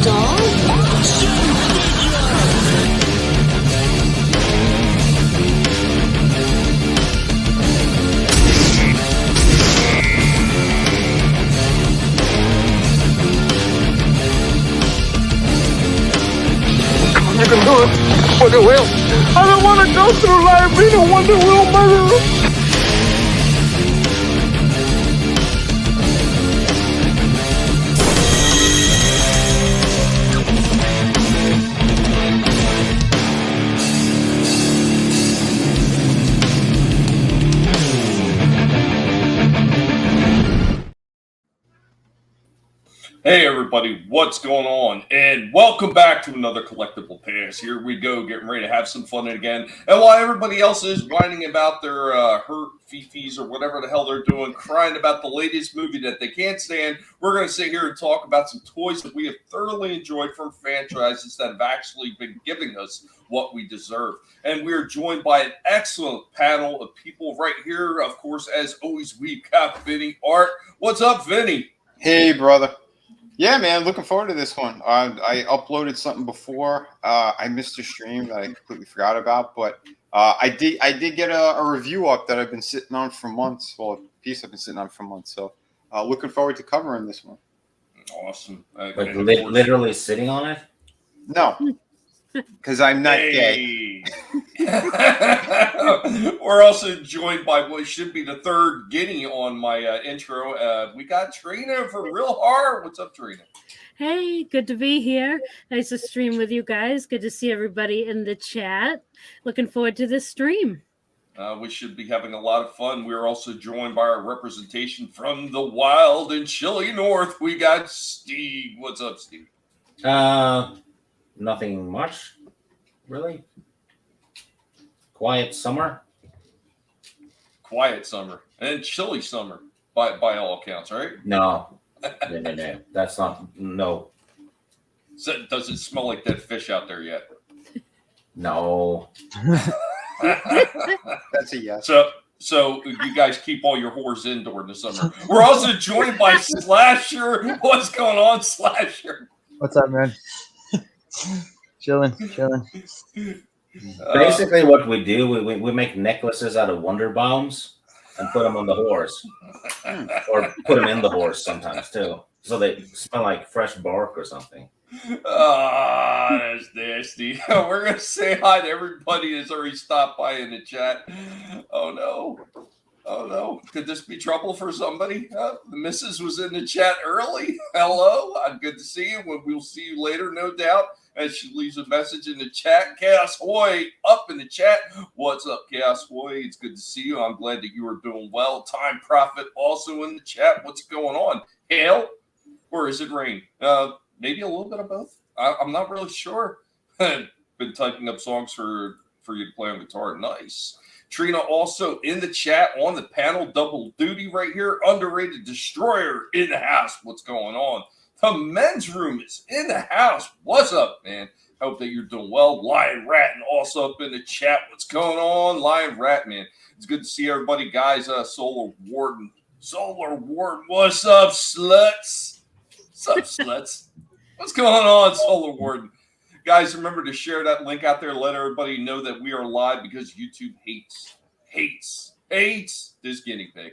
You can do it. Wonder Wheel. I don't want to go through life being a Wonder Wheel murderer. Hey everybody, what's going on? And welcome back to another Collectible Past. Here we go, getting ready to have some fun again. And while everybody else is whining about their hurt fifis or whatever the hell they're doing, crying about the latest movie that they can't stand, we're going to sit here and talk about some toys that we have thoroughly enjoyed from franchises that have actually been giving us what we deserve. And we are joined by an excellent panel of people right here. Of course, as always, we've got Vinnie Art. What's up, Vinnie? Hey, brother. Yeah, man, looking forward to this one. I uploaded something before. I missed a stream that I completely forgot about, but I did get a review up that I've been sitting on for months. Well, a piece I've been sitting on for months. So looking forward to covering this one. Awesome. Like literally sitting on it? No, because I'm not gay. We're also joined by what should be the third guinea on my intro. We got Trina from Real Hard. What's up, Trina? Hey, good to be here. Nice to stream with you guys. Good to see everybody in the chat. Looking forward to this stream. We should be having a lot of fun. We're also joined by our representation from the wild and chilly north. We got Steve. What's up, Steve? Nothing much, really. Quiet summer. Quiet summer and chilly summer by all accounts, right? No. No. That's not, no. So, does it smell like dead fish out there yet? No. That's a yes. So you guys keep all your whores indoor in the summer. We're also joined by Slasher. What's going on, Slasher? What's up, man? Chilling. Basically, what we do, we make necklaces out of wonder bombs and put them on the horse, or put them in the horse sometimes too, so they smell like fresh bark or something. Ah, that's nasty. We're gonna say hi to everybody that's already stopped by in the chat. Oh no! Could this be trouble for somebody? The missus was in the chat early. Hello, I'm good to see you. We'll see you later, no doubt. As she leaves a message in the chat. Chaos Hoy up in the chat. What's up, Chaos Hoy? It's good to see you. I'm glad that you are doing well. Time Prophet also in the chat. What's going on? Hail? Or is it rain? Maybe a little bit of both. I'm not really sure. Been typing up songs for you to play on guitar. Nice. Trina also in the chat on the panel. Double duty right here. Underrated Destroyer in the house. What's going on? The men's room is in the house. What's up, man? Hope that you're doing well. Lion Rat and also up in the chat. What's going on, Lion Rat, man? It's good to see everybody, guys. Solar Warden. What's up, sluts? What's up, sluts? What's going on, Solar Warden? Guys, remember to share that link out there. Let everybody know that we are live because YouTube hates this guinea pig.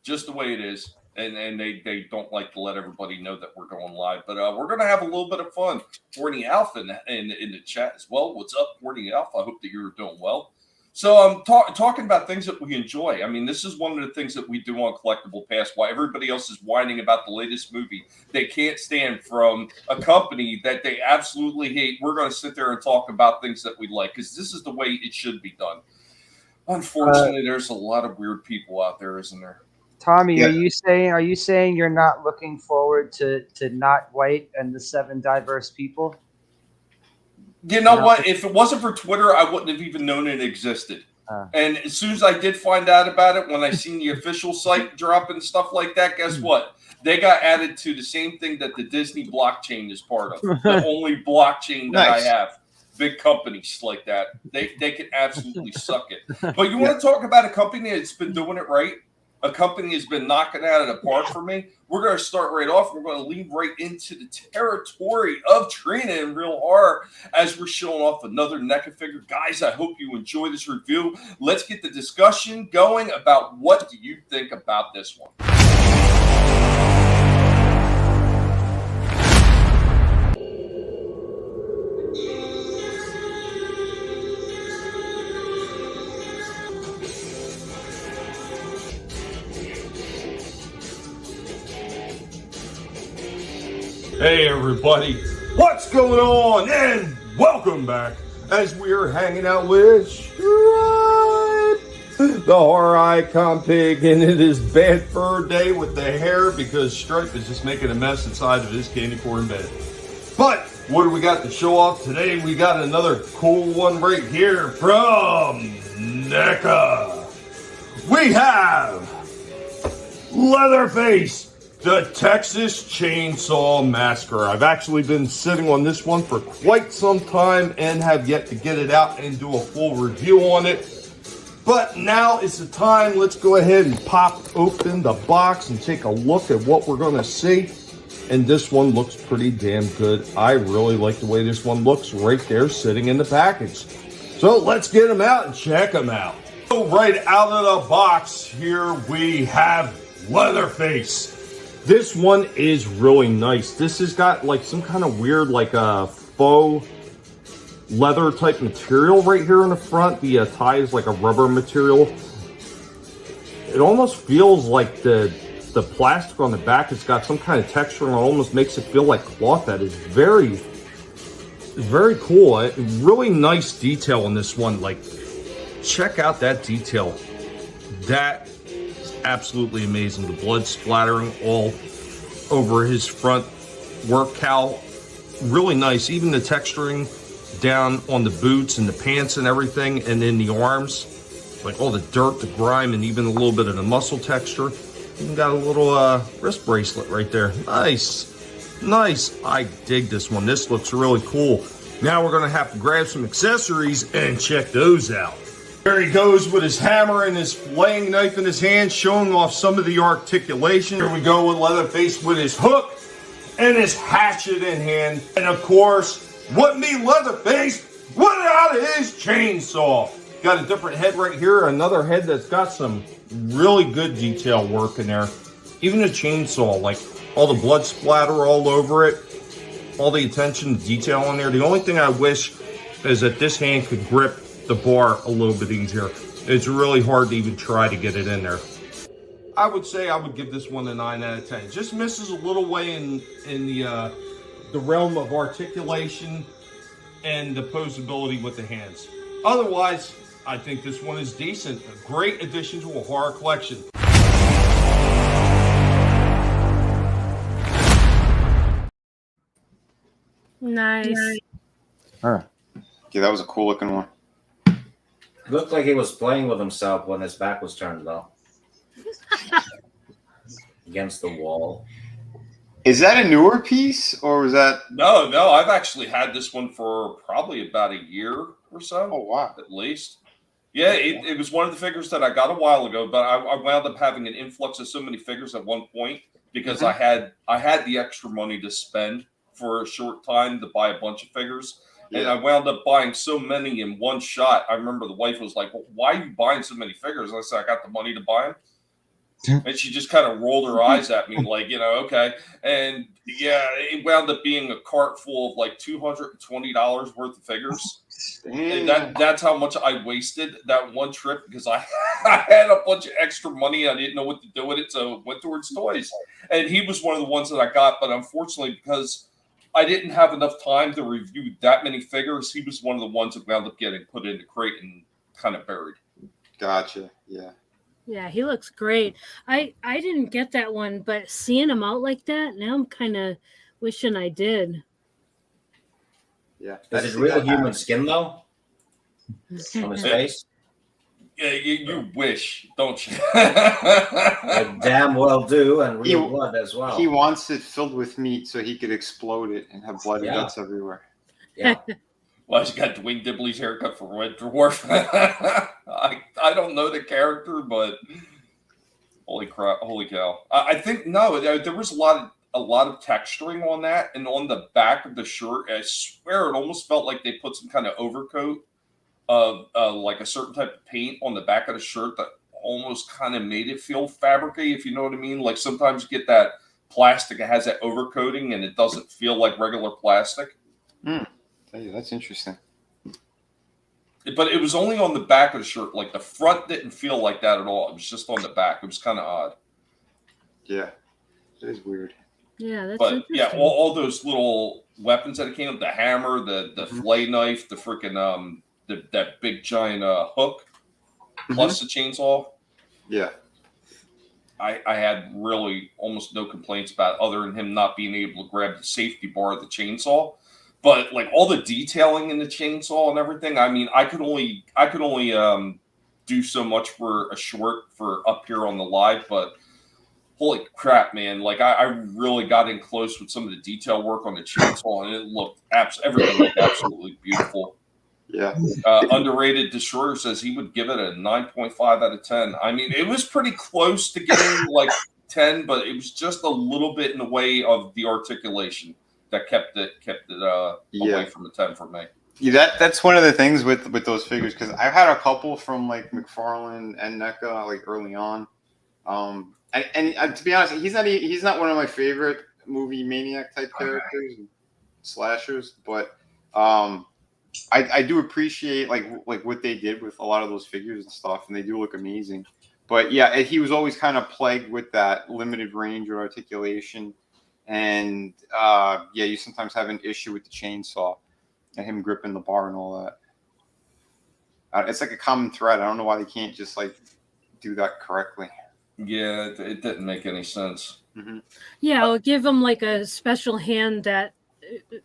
Just the way it is. And they don't like to let everybody know that we're going live. But we're going to have a little bit of fun. Horny Alpha in the chat as well. What's up, Horny Alpha? I hope that you're doing well. So I'm talking about things that we enjoy. I mean, this is one of the things that we do on Collectible Past. Why everybody else is whining about the latest movie they can't stand from a company that they absolutely hate. We're going to sit there and talk about things that we like because this is the way it should be done. Unfortunately, there's a lot of weird people out there, isn't there? Tommy, yeah. Are you saying you're not looking forward to Not White and the 7 Diverse People? You know what? If it wasn't for Twitter, I wouldn't have even known it existed. And as soon as I did find out about it, when I seen the official site drop and stuff like that, guess what? They got added to the same thing that the Disney blockchain is part of. The only blockchain that I have. Big companies like that. They can absolutely suck it. But you want to talk about a company that's been doing it right? a company has been knocking out of the park for me. We're going to start right off. We're going to lean right into the territory of Trina and Real Horror as we're showing off another NECA figure. Guys, I hope you enjoy this review. Let's get the discussion going about what do you think about this one. Hey everybody, what's going on? And welcome back as we are hanging out with Stripe, the horror icon pig, and it is bad fur day with the hair because Stripe is just making a mess inside of his candy corn bed. But what do we got to show off today? We got another cool one right here from NECA. We have Leatherface, the Texas Chainsaw Massacre. I've actually been sitting on this one for quite some time and have yet to get it out and do a full review on it. But now is the time. Let's go ahead and pop open the box and take a look at what we're going to see. And this one looks pretty damn good. I really like the way this one looks right there sitting in the package. So let's get them out and check them out. So right out of the box, here we have Leatherface. This one is really nice. This has got like some kind of weird like a faux leather type material right here in the front. The tie is like a rubber material. It almost feels like the plastic on the back has got some kind of texture and it almost makes it feel like cloth. That is very cool. Really nice detail on this one. Like, check out that detail. That absolutely amazing. The blood splattering all over his front work cowl. Really nice. Even the texturing down on the boots and the pants and everything, and then the arms, like all the dirt, the grime, and even a little bit of the muscle texture. Even got a little wrist bracelet right there. Nice. I dig this one. This looks really cool. Now we're gonna have to grab some accessories and check those out. There he goes with his hammer and his flaying knife in his hand, showing off some of the articulation. Here we go with Leatherface with his hook and his hatchet in hand. And of course, what me Leatherface, what out of his chainsaw. Got a different head right here, another head that's got some really good detail work in there. Even the chainsaw, like all the blood splatter all over it, all the attention to detail on there. The only thing I wish is that this hand could grip the bar a little bit easier. It's really hard to even try to get it in there. I would say I would give this one a 9 out of 10. It just misses a little way in the realm of articulation and the posability with the hands. Otherwise, I think this one is decent. A great addition to a horror collection. Nice. All right. Yeah, that was a cool looking one. Looked like he was playing with himself when his back was turned, though. Against the wall. Is that a newer piece or was that? No, I've actually had this one for probably about a year or so. Oh, wow. At least. Yeah, it was one of the figures that I got a while ago, but I wound up having an influx of so many figures at one point because I had the extra money to spend for a short time to buy a bunch of figures. And I wound up buying so many in one shot. I remember the wife was like, well, why are you buying so many figures? And I said, I got the money to buy them. And she just kind of rolled her eyes at me like, okay. And yeah, it wound up being a cart full of like $220 worth of figures. And that's how much I wasted that one trip because I had a bunch of extra money. I didn't know what to do with it. So it went towards toys. And he was one of the ones that I got. But unfortunately, because I didn't have enough time to review that many figures, he was one of the ones that wound up getting put in the crate and kind of buried. Gotcha. Yeah. Yeah, he looks great. I didn't get that one, but seeing him out like that, now I'm kind of wishing I did. Yeah. Is it real human skin, though? On his face? Yeah, you wish, don't you? I damn well do, and real blood as well. He wants it filled with meat so he could explode it and have blood and guts everywhere. Yeah. Well, he's got Dwayne Dibley's haircut for Red Dwarf. I don't know the character, but Holy crap! Holy cow! I think no, there was a lot of texturing on that, and on the back of the shirt, I swear it almost felt like they put some kind of overcoat of like a certain type of paint on the back of the shirt that almost kind of made it feel fabricy, if you know what I mean. Like sometimes you get that plastic that has that overcoating and it doesn't feel like regular plastic. That's interesting. But it was only on the back of the shirt. Like the front didn't feel like that at all. It was just on the back. It was kind of odd. Yeah, it is weird. Yeah, that's But interesting. yeah, all those little weapons that it came with, the hammer, the fillet knife, the freaking that big giant hook, plus the chainsaw. Yeah. I had really almost no complaints about it, other than him not being able to grab the safety bar of the chainsaw. But like all the detailing in the chainsaw and everything, I mean, I could only do so much for a short for up here on the live, but holy crap, man! Like I really got in close with some of the detail work on the chainsaw, and it looked everything looked absolutely beautiful. Yeah. Underrated Destroyer says he would give it a 9.5 out of 10. I mean, it was pretty close to getting like 10, but it was just a little bit in the way of the articulation that kept it away from a 10 for me. Yeah, that's one of the things with those figures, because I've had a couple from like McFarlane and NECA like early on. And to be honest, he's not one of my favorite movie maniac type characters, slashers, but I do appreciate like what they did with a lot of those figures and stuff, and they do look amazing. But yeah, he was always kind of plagued with that limited range or articulation, and you sometimes have an issue with the chainsaw and him gripping the bar and all that. It's like a common thread. I don't know why they can't just like do that correctly. Yeah, it didn't make any sense. Yeah, or give him like a special hand that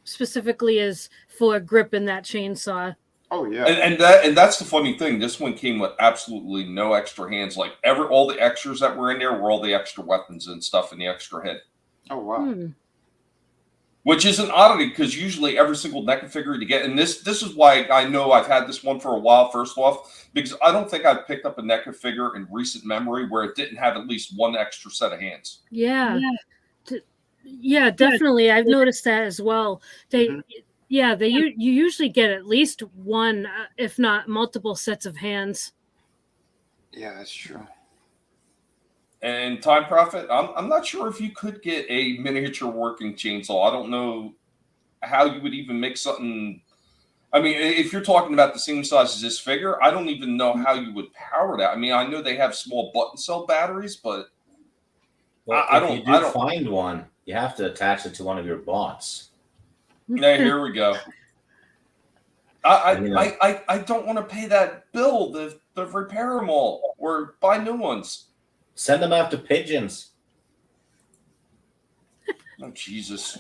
specifically is for gripping that chainsaw. Oh yeah, and that's the funny thing. This one came with absolutely no extra hands. Like all the extras that were in there were all the extra weapons and stuff in the extra head. Oh wow. Which is an oddity, because usually every single NECA figure you get, and this is why I know I've had this one for a while, first off, because I don't think I've picked up a NECA figure in recent memory where it didn't have at least one extra set of hands. Yeah. Yeah, definitely. I've noticed that as well. You usually get at least one, if not multiple sets of hands. Yeah, that's true. And Time Prophet, I'm not sure if you could get a miniature working chainsaw. I don't know how you would even make something. I mean, if you're talking about the same size as this figure, I don't even know how you would power that. I mean, I know they have small button cell batteries, but if you find one, you have to attach it to one of your bots. Yeah, here we go. I don't want to pay that bill to repair them all or buy new ones. Send them after pigeons. Oh, Jesus.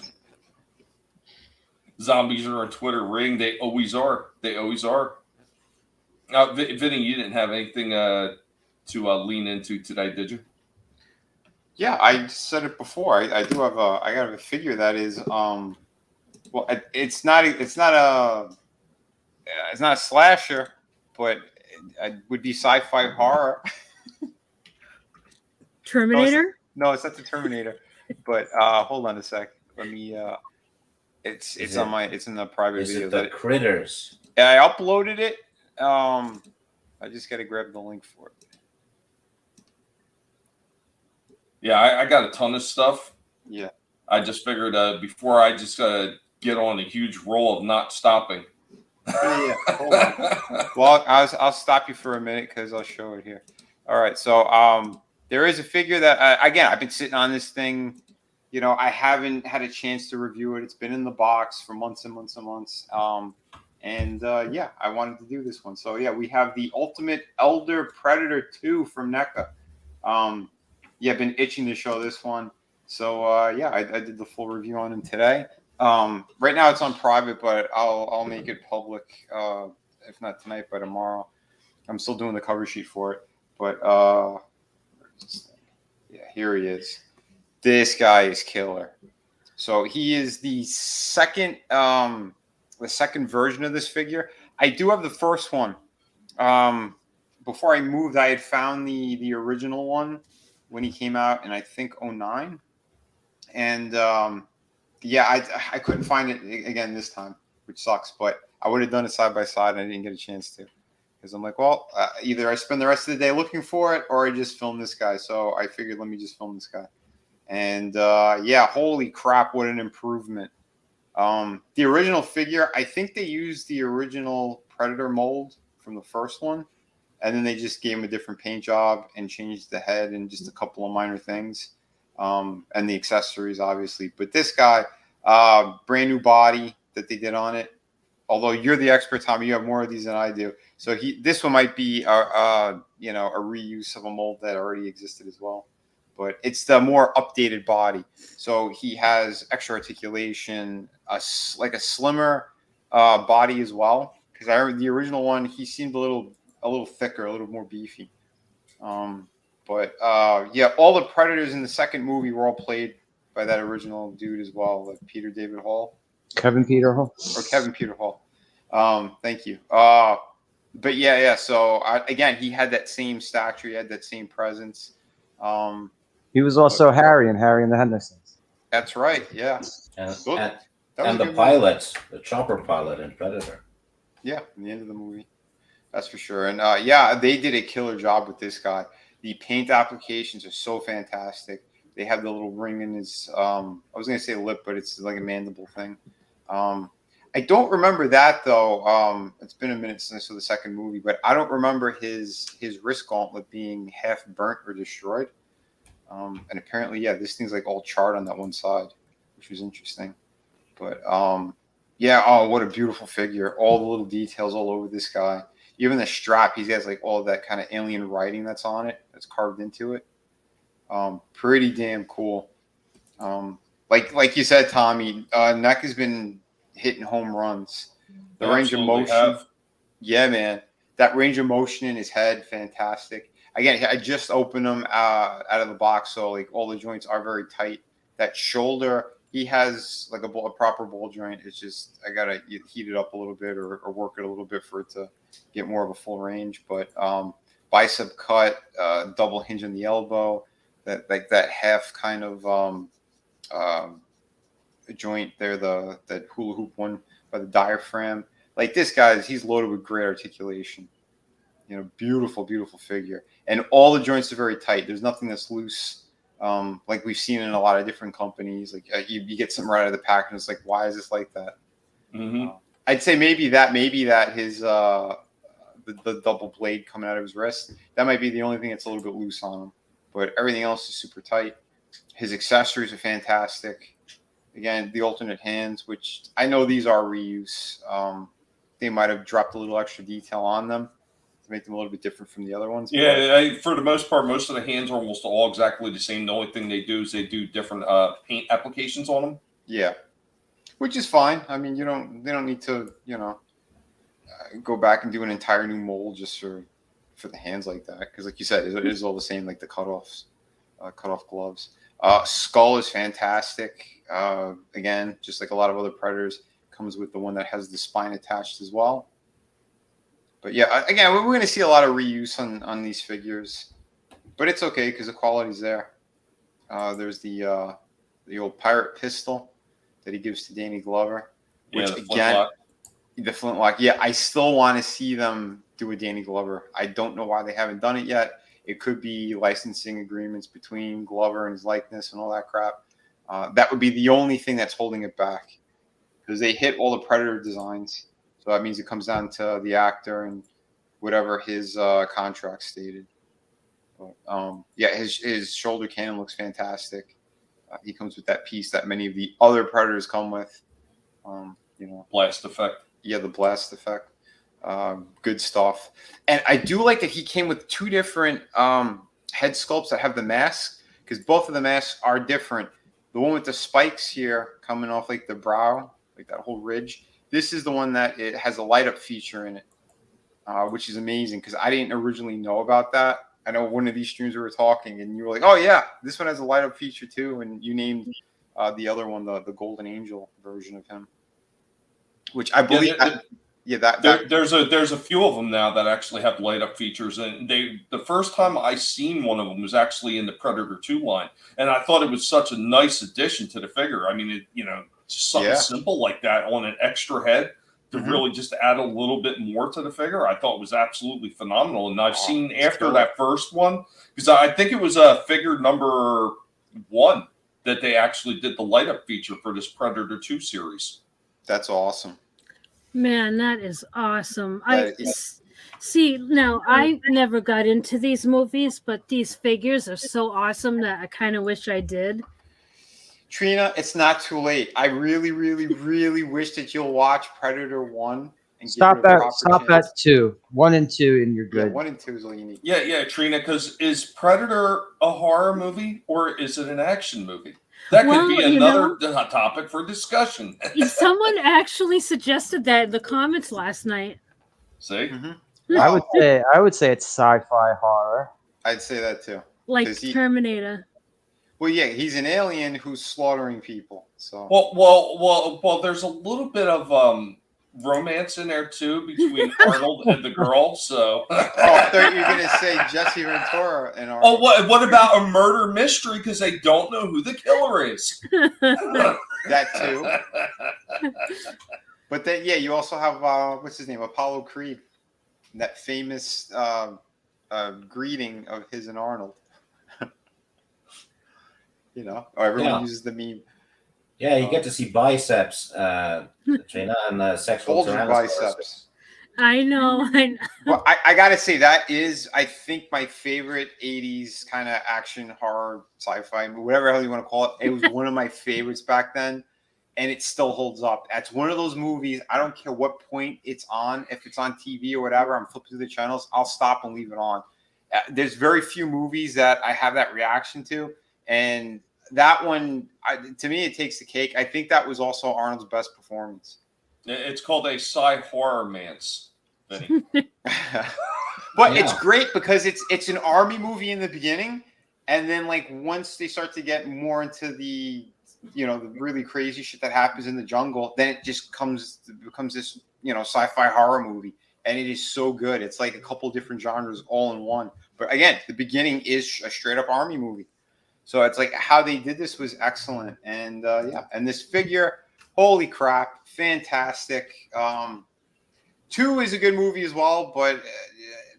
Zombies are on Twitter ring. They always are. They always are. Vinnie, you didn't have anything to lean into today, did you? Yeah, I said it before. I do have I got a figure that is it's not a slasher, but it would be sci-fi horror. Terminator? No, it's not the Terminator. But hold on a sec. Let me. It's in the private Is video. it the Critters? I uploaded it. I just got to grab the link for it. Yeah, I got a ton of stuff. Yeah. I just figured before I just get on a huge roll of not stopping. Yeah. Hold on. Well, I'll stop you for a minute because I'll show it here. All right. So there is a figure that again I've been sitting on this thing. You know, I haven't had a chance to review it. It's been in the box for months and months and months. I wanted to do this one. So yeah, we have the Ultimate Elder Predator 2 from NECA. I've been itching to show this one. So I did the full review on him today. Right now it's on private, but I'll make it public. If not tonight, by tomorrow. I'm still doing the cover sheet for it. But here he is. This guy is killer. So he is the second version of this figure. I do have the first one. Before I moved, I had found the original one when he came out in I think 09. And yeah, I couldn't find it again this time, which sucks. But I would have done it side by side, and I didn't get a chance to, because I'm like, well, either I spend the rest of the day looking for it, or I just film this guy. So I figured, let me just film this guy. And yeah, holy crap, what an improvement! The original figure, I think they used the original Predator mold from the first one, and then they just gave him a different paint job and changed the head and just a couple of minor things. And the accessories, obviously. But this guy, brand new body that they did on it. Although you're the expert, Tommy, you have more of these than I do. So this one might be a reuse of a mold that already existed as well. But it's the more updated body. So he has extra articulation, like a slimmer body as well. Because I remember the original one, he seemed a little thicker, a little more beefy. But yeah, all the Predators in the second movie were all played by that original dude as well, like Peter David Hall. Kevin Peter Hall. Or Kevin Peter Hall. Thank you. But yeah. So again, he had that same stature, he had that same presence. He was also Harry and the Hendersons. That's right. Yeah. And the pilots, the chopper pilot in Predator. Yeah, in the end of the movie. That's for sure. And yeah, they did a killer job with this guy. The paint applications are so fantastic. They have the little ring in his, I was going to say lip, but it's like a mandible thing. I don't remember that, though. It's been a minute since I saw the second movie, but I don't remember his wrist gauntlet being half burnt or destroyed. And apparently, yeah, this thing's like all charred on that one side, which was interesting. But yeah, oh, what a beautiful figure. All the little details all over this guy. Even the strap, he has like all that kind of alien writing that's on it, that's carved into it. Pretty damn cool. Like you said, Tommy, Neck has been hitting home runs. The range of motion, yeah, man. That range of motion in his head, fantastic. Again, I just opened them out of the box, so like all the joints are very tight. That shoulder, he has like a proper ball joint. It's just I gotta heat it up a little bit or work it a little bit for it to get more of a full range. But bicep cut, double hinge in the elbow, that half kind of joint there, that hula hoop one by the diaphragm. Like this guy, he's loaded with great articulation. You know, beautiful, beautiful figure, and all the joints are very tight. There's nothing that's loose. Like we've seen in a lot of different companies, like you get something right out of the pack, and it's like, why is this like that? Mm-hmm. I'd say maybe that his the double blade coming out of his wrist, that might be the only thing that's a little bit loose on him. But everything else is super tight. His accessories are fantastic. Again, the alternate hands, which I know these are reuse. They might have dropped a little extra detail on them to make them a little bit different from the other ones. Yeah, for the most part, most of the hands are almost all exactly the same. The only thing they do is they do different paint applications on them. Yeah, which is fine. I mean, they don't need to, go back and do an entire new mold just for the hands like that. Because, like you said, it is all the same, like the cutoff gloves. Skull is fantastic. Again, just like a lot of other Predators, comes with the one that has the spine attached as well. But yeah, again, we're going to see a lot of reuse on these figures, but it's okay because the quality's there. There's the old pirate pistol that he gives to Danny Glover, which the flintlock. Yeah, I still want to see them do a Danny Glover. I don't know why they haven't done it yet. It could be licensing agreements between Glover and his likeness and all that crap. That would be the only thing that's holding it back, because they hit all the Predator designs. So that means it comes down to the actor and whatever his contract stated. But, yeah, his shoulder cannon looks fantastic. He comes with that piece that many of the other Predators come with. Blast effect. Yeah, the blast effect. Good stuff. And I do like that he came with two different head sculpts that have the mask, because both of the masks are different. The one with the spikes here coming off like the brow, like that whole ridge. This is the one that it has a light up feature in it, which is amazing because I didn't originally know about that. I know one of these streams we were talking and you were like, oh yeah, this one has a light up feature too. And you named the other one, the Golden Angel version of him, which I believe. There's a few of them now that actually have light up features, and the first time I seen one of them was actually in the Predator 2 line, and I thought it was such a nice addition to the figure. I mean, just something simple like that on an extra head to really just add a little bit more to the figure. I thought it was absolutely phenomenal, and I've seen after that first one, because I think it was figure number 1 that they actually did the light up feature for this Predator 2 series. That's awesome. Man, that is awesome. See, now I never got into these movies, but these figures are so awesome that I kind of wish I did. Trina, it's not too late. I really, really, really wish that you'll watch Predator 1 and stop at 2. 1 and 2 and you're good. Yeah, 1 and 2 is all you need. Yeah, Trina, because is Predator a horror movie or is it an action movie? That could be another topic for discussion. Someone actually suggested that in the comments last night. See? I would say it's sci-fi horror. I'd say that too. Like Terminator. Well, yeah, he's an alien who's slaughtering people. So well, there's a little bit of romance in there too between Arnold and the girl. So I thought you were gonna say Jesse Ventura and Arnold. Oh, what about a murder mystery because they don't know who the killer is? That too. But then, you also have what's his name, Apollo Creed, that famous greeting of his and Arnold. Everyone uses the meme. Yeah, you get to see biceps, Trina, and sexual biceps. I know. Well, I gotta say that is, I think, my favorite '80s kind of action horror sci-fi, whatever the hell you want to call it. It was one of my favorites back then, and it still holds up. That's one of those movies. I don't care what point it's on. If it's on TV or whatever, I'm flipping through the channels. I'll stop and leave it on. There's very few movies that I have that reaction to, and that one, to me, it takes the cake. I think that was also Arnold's best performance. It's called a sci-horror-mance, Vinnie. But it's great because it's an army movie in the beginning, and then once they start to get more into the the really crazy shit that happens in the jungle, then it just becomes this sci-fi horror movie, and it is so good. It's like a couple different genres all in one. But again, the beginning is a straight up army movie. So it's like how they did this was excellent. And and this figure, holy crap, fantastic. 2 is a good movie as well, but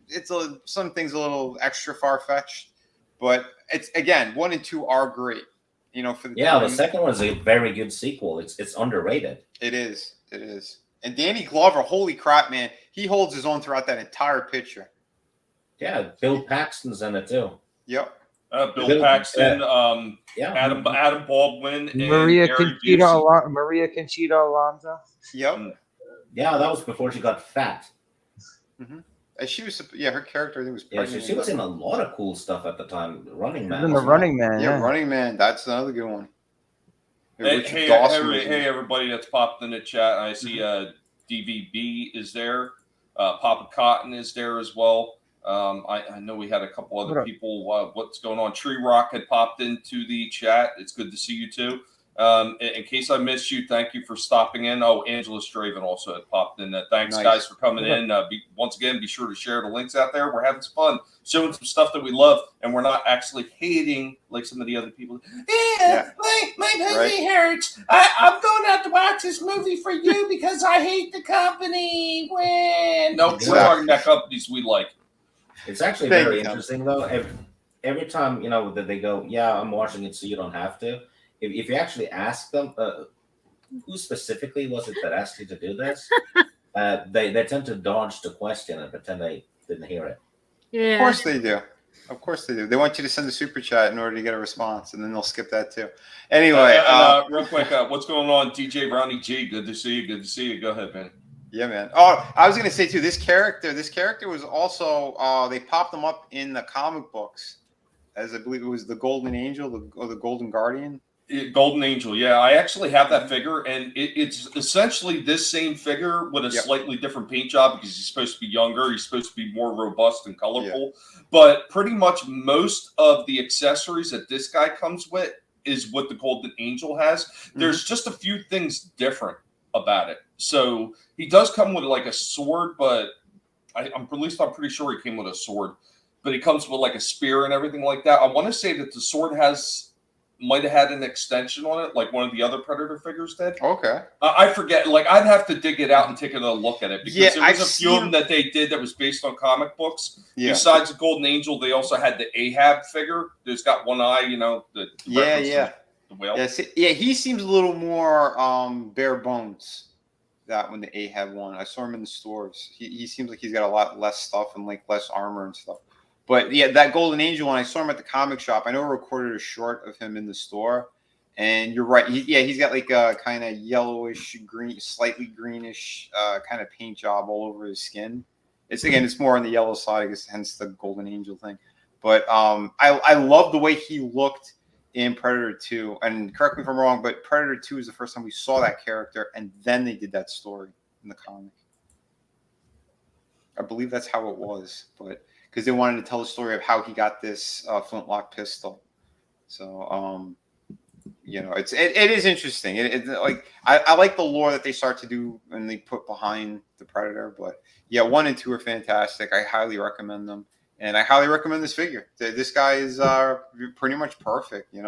it's some things a little extra far-fetched. But it's, again, 1 and 2 are great. For the time. The second one is a very good sequel. It's underrated. It is. And Danny Glover, holy crap, man, he holds his own throughout that entire picture. Yeah, Bill Paxton's in it too. Yep. Bill Paxton, Adam Baldwin, and Maria Conchita Alonso. Yep. Yeah, that was before she got fat. Mm-hmm. And she was, her character, I think, was pregnant. She was in a lot of cool stuff at the time. Running Man. In the Running Man. Yeah, Running Man. That's another good one. Hey, everybody that's popped in the chat. I see DVB is there. Papa Cotton is there as well. I know we had a couple other people. What's going on? Tree Rock had popped into the chat. It's good to see you too. In case I missed you, thank you for stopping in. Oh, Angela Straven also had popped in. Thanks, guys, for coming in. Once again, be sure to share the links out there. We're having some fun, showing some stuff that we love, and we're not actually hating like some of the other people. My pussy hurts. I'm going out to watch this movie for you because I hate the company. No, we're talking about companies we like. It's actually very interesting, though. Every time, that they go, I'm watching it so you don't have to. If you actually ask them, who specifically was it that asked you to do this? They tend to dodge the question and pretend they didn't hear it. Yeah. Of course they do. They want you to send a super chat in order to get a response, and then they'll skip that too. Anyway, real quick, what's going on, DJ Ronnie G? Good to see you. Go ahead, man. Yeah, man. Oh, I was going to say, too, this character was also, they popped him up in the comic books, as I believe it was the Golden Angel or the Golden Guardian. Golden Angel, yeah. I actually have that figure, and it's essentially this same figure with a slightly different paint job because he's supposed to be younger. He's supposed to be more robust and colorful. Yeah. But pretty much most of the accessories that this guy comes with is what the Golden Angel has. There's just a few things different about it. So he does come with like a sword, but I'm pretty sure he came with a sword. But he comes with like a spear and everything like that. I want to say that the sword might have had an extension on it, like one of the other Predator figures did. Okay. I forget. Like, I'd have to dig it out and take another look at it, because there was a few of them that they did that was based on comic books. Yeah. Besides the Golden Angel, they also had the Ahab figure. There's got one eye, the whale. Yeah, he seems a little more bare bones. That when the Ahab one, I saw him in the stores. He seems like he's got a lot less stuff and like less armor and stuff. But yeah, that Golden Angel one, I saw him at the comic shop. I know I recorded a short of him in the store, and you're right. He's got like a kind of yellowish, green, slightly greenish kind of paint job all over his skin. It's more on the yellow side, I guess, hence the Golden Angel thing. But I love the way he looked in Predator 2. And correct me if I'm wrong, but Predator 2 is the first time we saw that character, and then they did that story in the comic. I believe that's how it was, but because they wanted to tell the story of how he got this flintlock pistol. So, it is interesting. I like the lore that they start to do and they put behind the Predator. But yeah, 1 and 2 are fantastic. I highly recommend them, and I highly recommend this figure. This guy is pretty much perfect. You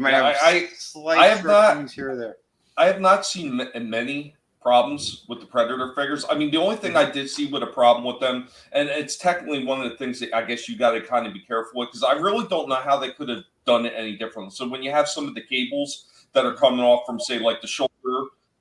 might have slight shortcomings here or there. I have not seen many problems with the Predator figures. I mean, the only thing I did see with a problem with them, and it's technically one of the things that I guess you got to kind of be careful with, because I really don't know how they could have done it any differently. So when you have some of the cables that are coming off from, say, like the shoulder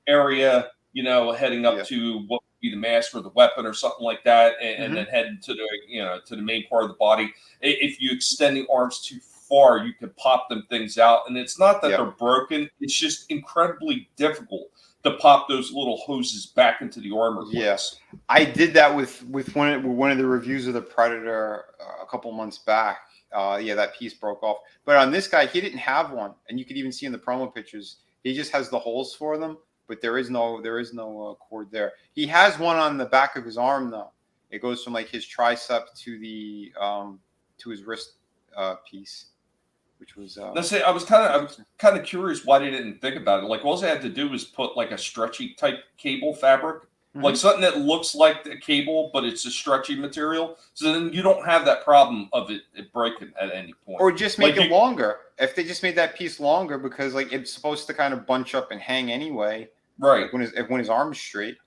area, heading up to what would be the mask or the weapon or something like that, and then heading to the to the main part of the body, if you extend the arms too far, you can pop them things out. And it's not that they're broken; it's just incredibly difficult to pop those little hoses back into the armor. Yes, I did that with one of the reviews of the Predator a couple months back. That piece broke off. But on this guy, he didn't have one, and you could even see in the promo pictures, he just has the holes for them, but there is no cord there. He has one on the back of his arm though. It goes from like his tricep to the to his wrist piece. Which was I was kind of curious why they didn't think about it. Like, all they had to do was put like a stretchy type cable fabric, like something that looks like a cable, but it's a stretchy material. So then you don't have that problem of it breaking at any point. Or just make it longer. If they just made that piece longer, because like it's supposed to kind of bunch up and hang anyway, right? When his arm is straight,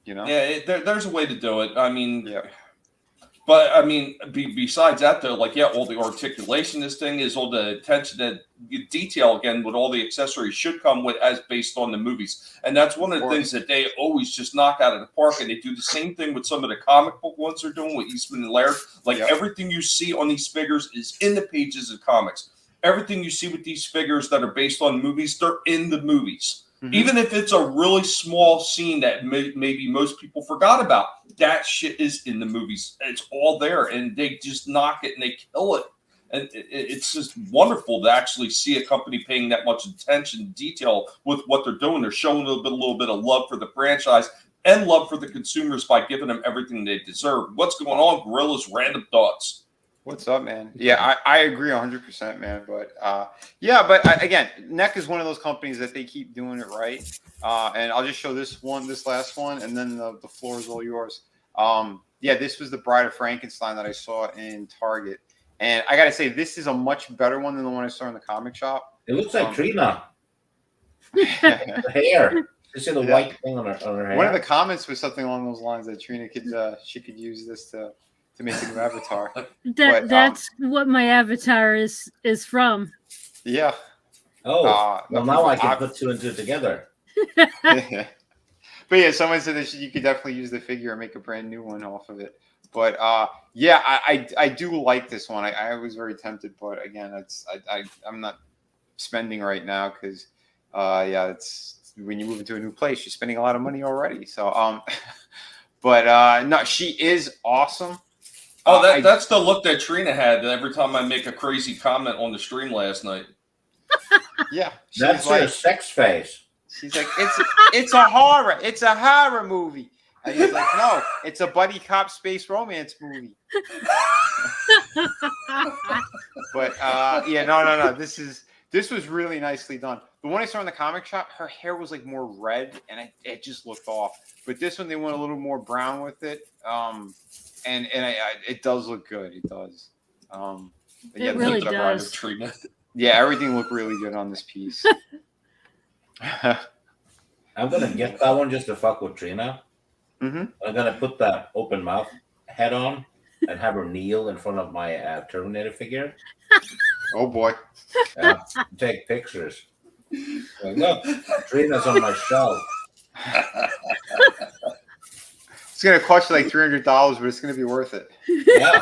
Yeah, there's a way to do it. I mean, But I mean, besides that, though, all the articulation this thing is, all the attention to detail, again, with all the accessories should come with as based on the movies. And that's one of the things that they always just knock out of the park. And they do the same thing with some of the comic book ones they're doing with Eastman and Laird. Everything you see on these figures is in the pages of comics. Everything you see with these figures that are based on movies, they're in the movies. Even if it's a really small scene that maybe most people forgot about, that shit is in the movies. It's all there, and they just knock it and they kill it. And it's just wonderful to actually see a company paying that much attention and detail with what they're doing. They're showing a little bit of love for the franchise and love for the consumers by giving them everything they deserve. What's going on, Gorilla's Random Thoughts? What's up, man? Yeah, I agree 100%, man. But again, NEC is one of those companies that they keep doing it right. And I'll just show this last one, and then the floor is all yours. This was the Bride of Frankenstein that I saw in Target. And I got to say, this is a much better one than the one I saw in the comic shop. It looks like Trina. The hair. You see the white thing on her hair? One of the comments was something along those lines that Trina could use this to make a new avatar. That's what my avatar is from. Yeah. Oh, well, now I can put 2 and 2 together. But yeah, someone said that you could definitely use the figure and make a brand new one off of it. But I do like this one. I was very tempted, but again, I'm not spending right now because it's when you move into a new place, you're spending a lot of money already. So no, she is awesome. Oh, that's the look that Trina had every time I make a crazy comment on the stream last night. Yeah, that's her sex face. She's like, it's a horror movie. And he's like, no, it's a buddy cop space romance movie. But no. This was really nicely done. the one I saw in the comic shop, her hair was like more red, and it just looked off. But this one, they went a little more brown with it, and it does look good. It does. Yeah, It really The bride does. of Trina. yeah, everything looked really good on this piece. I'm gonna get that one just to fuck with Trina. Mm-hmm. I'm gonna put that open mouth head on and have her kneel in front of my Terminator figure. Oh boy. Take pictures. Like, look, Trina's on my shelf. It's gonna cost you like $300, but it's gonna be worth it. Yeah.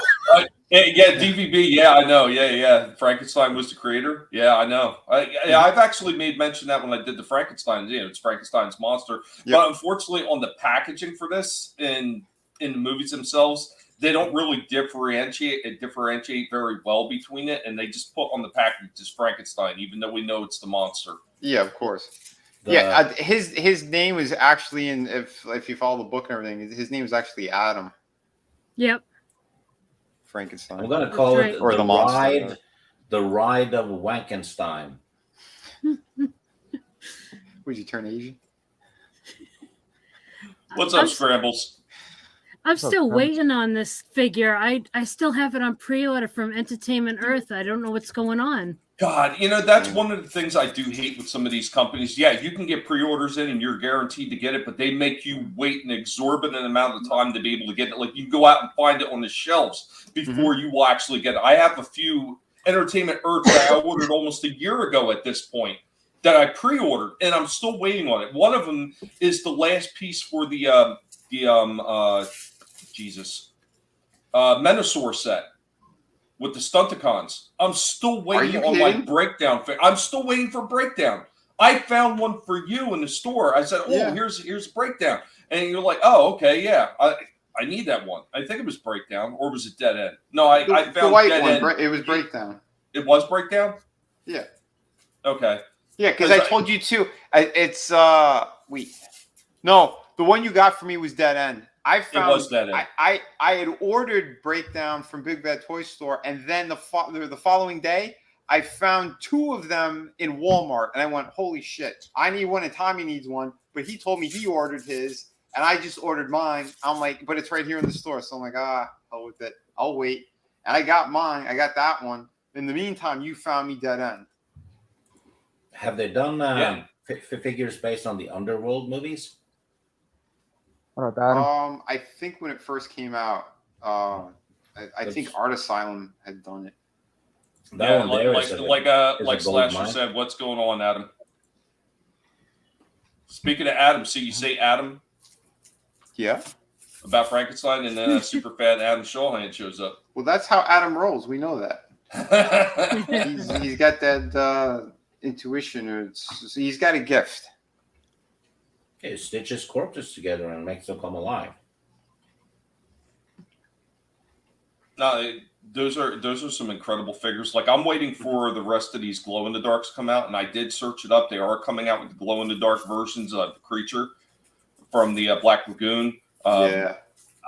Yeah, DVB. Yeah, I know. Yeah. Frankenstein was the creator. Yeah, I know. I've actually made mention that when I did the Frankenstein. It's Frankenstein's monster. Yep. But unfortunately, on the packaging for this in the movies themselves, they don't really differentiate very well between it, and they just put on the package just Frankenstein, even though we know it's the monster. Yeah, of course. His name was actually in if you follow the book and everything, his name is actually Adam Yep. Frankenstein. I'm gonna call That's it right. Or the monster, ride, the ride of Wankenstein. Would you turn Asian? What's up, Scrambles? I'm still waiting on this figure. I still have it on pre-order from Entertainment Earth. I don't know what's going on. God, that's one of the things I do hate with some of these companies. Yeah, you can get pre-orders in and you're guaranteed to get it, but they make you wait an exorbitant amount of time to be able to get it. Like, you go out and find it on the shelves before you will actually get it. I have a few Entertainment Earth that I ordered almost a year ago at this point that I pre-ordered, and I'm still waiting on it. One of them is the last piece for the Menosaur set with the Stunticons. I'm still waiting on my breakdown. I'm still waiting for breakdown. I found one for you in the store. I said, here's a breakdown. And you're like, oh, okay, yeah. I need that one. I think it was breakdown, or was it dead end? No, I found the white dead one. end. It was breakdown. It was breakdown? Yeah. Okay. Yeah, because I told you too. It's no, the one you got for me was dead end. I found it was dead end. I had ordered breakdown from Big Bad Toy Store, and then the following day I found two of them in Walmart, and I went, holy shit! I need one, and Tommy needs one, but he told me he ordered his, and I just ordered mine. I'm like, but it's right here in the store, so I'm like, hell with it, I'll wait. And I got mine. I got that one. In the meantime, you found me dead end. Have they done figures based on the Underworld movies? What about Adam? I think when it first came out, I think Art Asylum had done it. That one there like Slasher said, what's going on, Adam? Speaking of Adam, so you say Adam? Yeah. About Frankenstein, and then a super fat Adam Shawhan shows up. Well, that's how Adam rolls. We know that. he's got that intuition, or he's got a gift. Okay, stitches corpses together and makes them come alive. No, those are some incredible figures. Like, I'm waiting for the rest of these glow in the darks to come out, and I did search it up. They are coming out with the glow in the dark versions of the creature from the Black Lagoon. Yeah.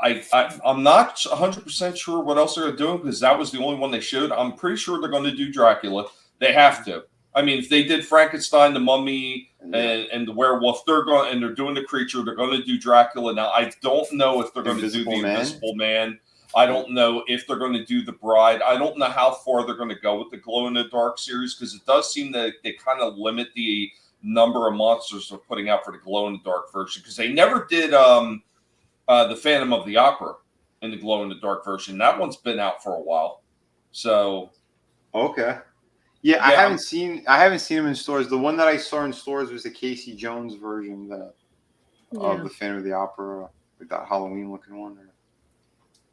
I'm not 100% sure what else they're doing, because that was the only one they showed. I'm pretty sure they're going to do Dracula. They have to. I mean, if they did Frankenstein, the Mummy, and the werewolf, they're doing the creature. They're going to do Dracula. Now, I don't know if they're going to do the Invisible Man. I don't know if they're going to do the Bride. I don't know how far they're going to go with the Glow in the Dark series, because it does seem that they kind of limit the number of monsters they're putting out for the Glow in the Dark version, because they never did the Phantom of the Opera in the Glow in the Dark version. That one's been out for a while. So, okay. Yeah, I haven't seen them in stores. The one that I saw in stores was the Casey Jones version of the Phantom of the Opera, with that Halloween looking one.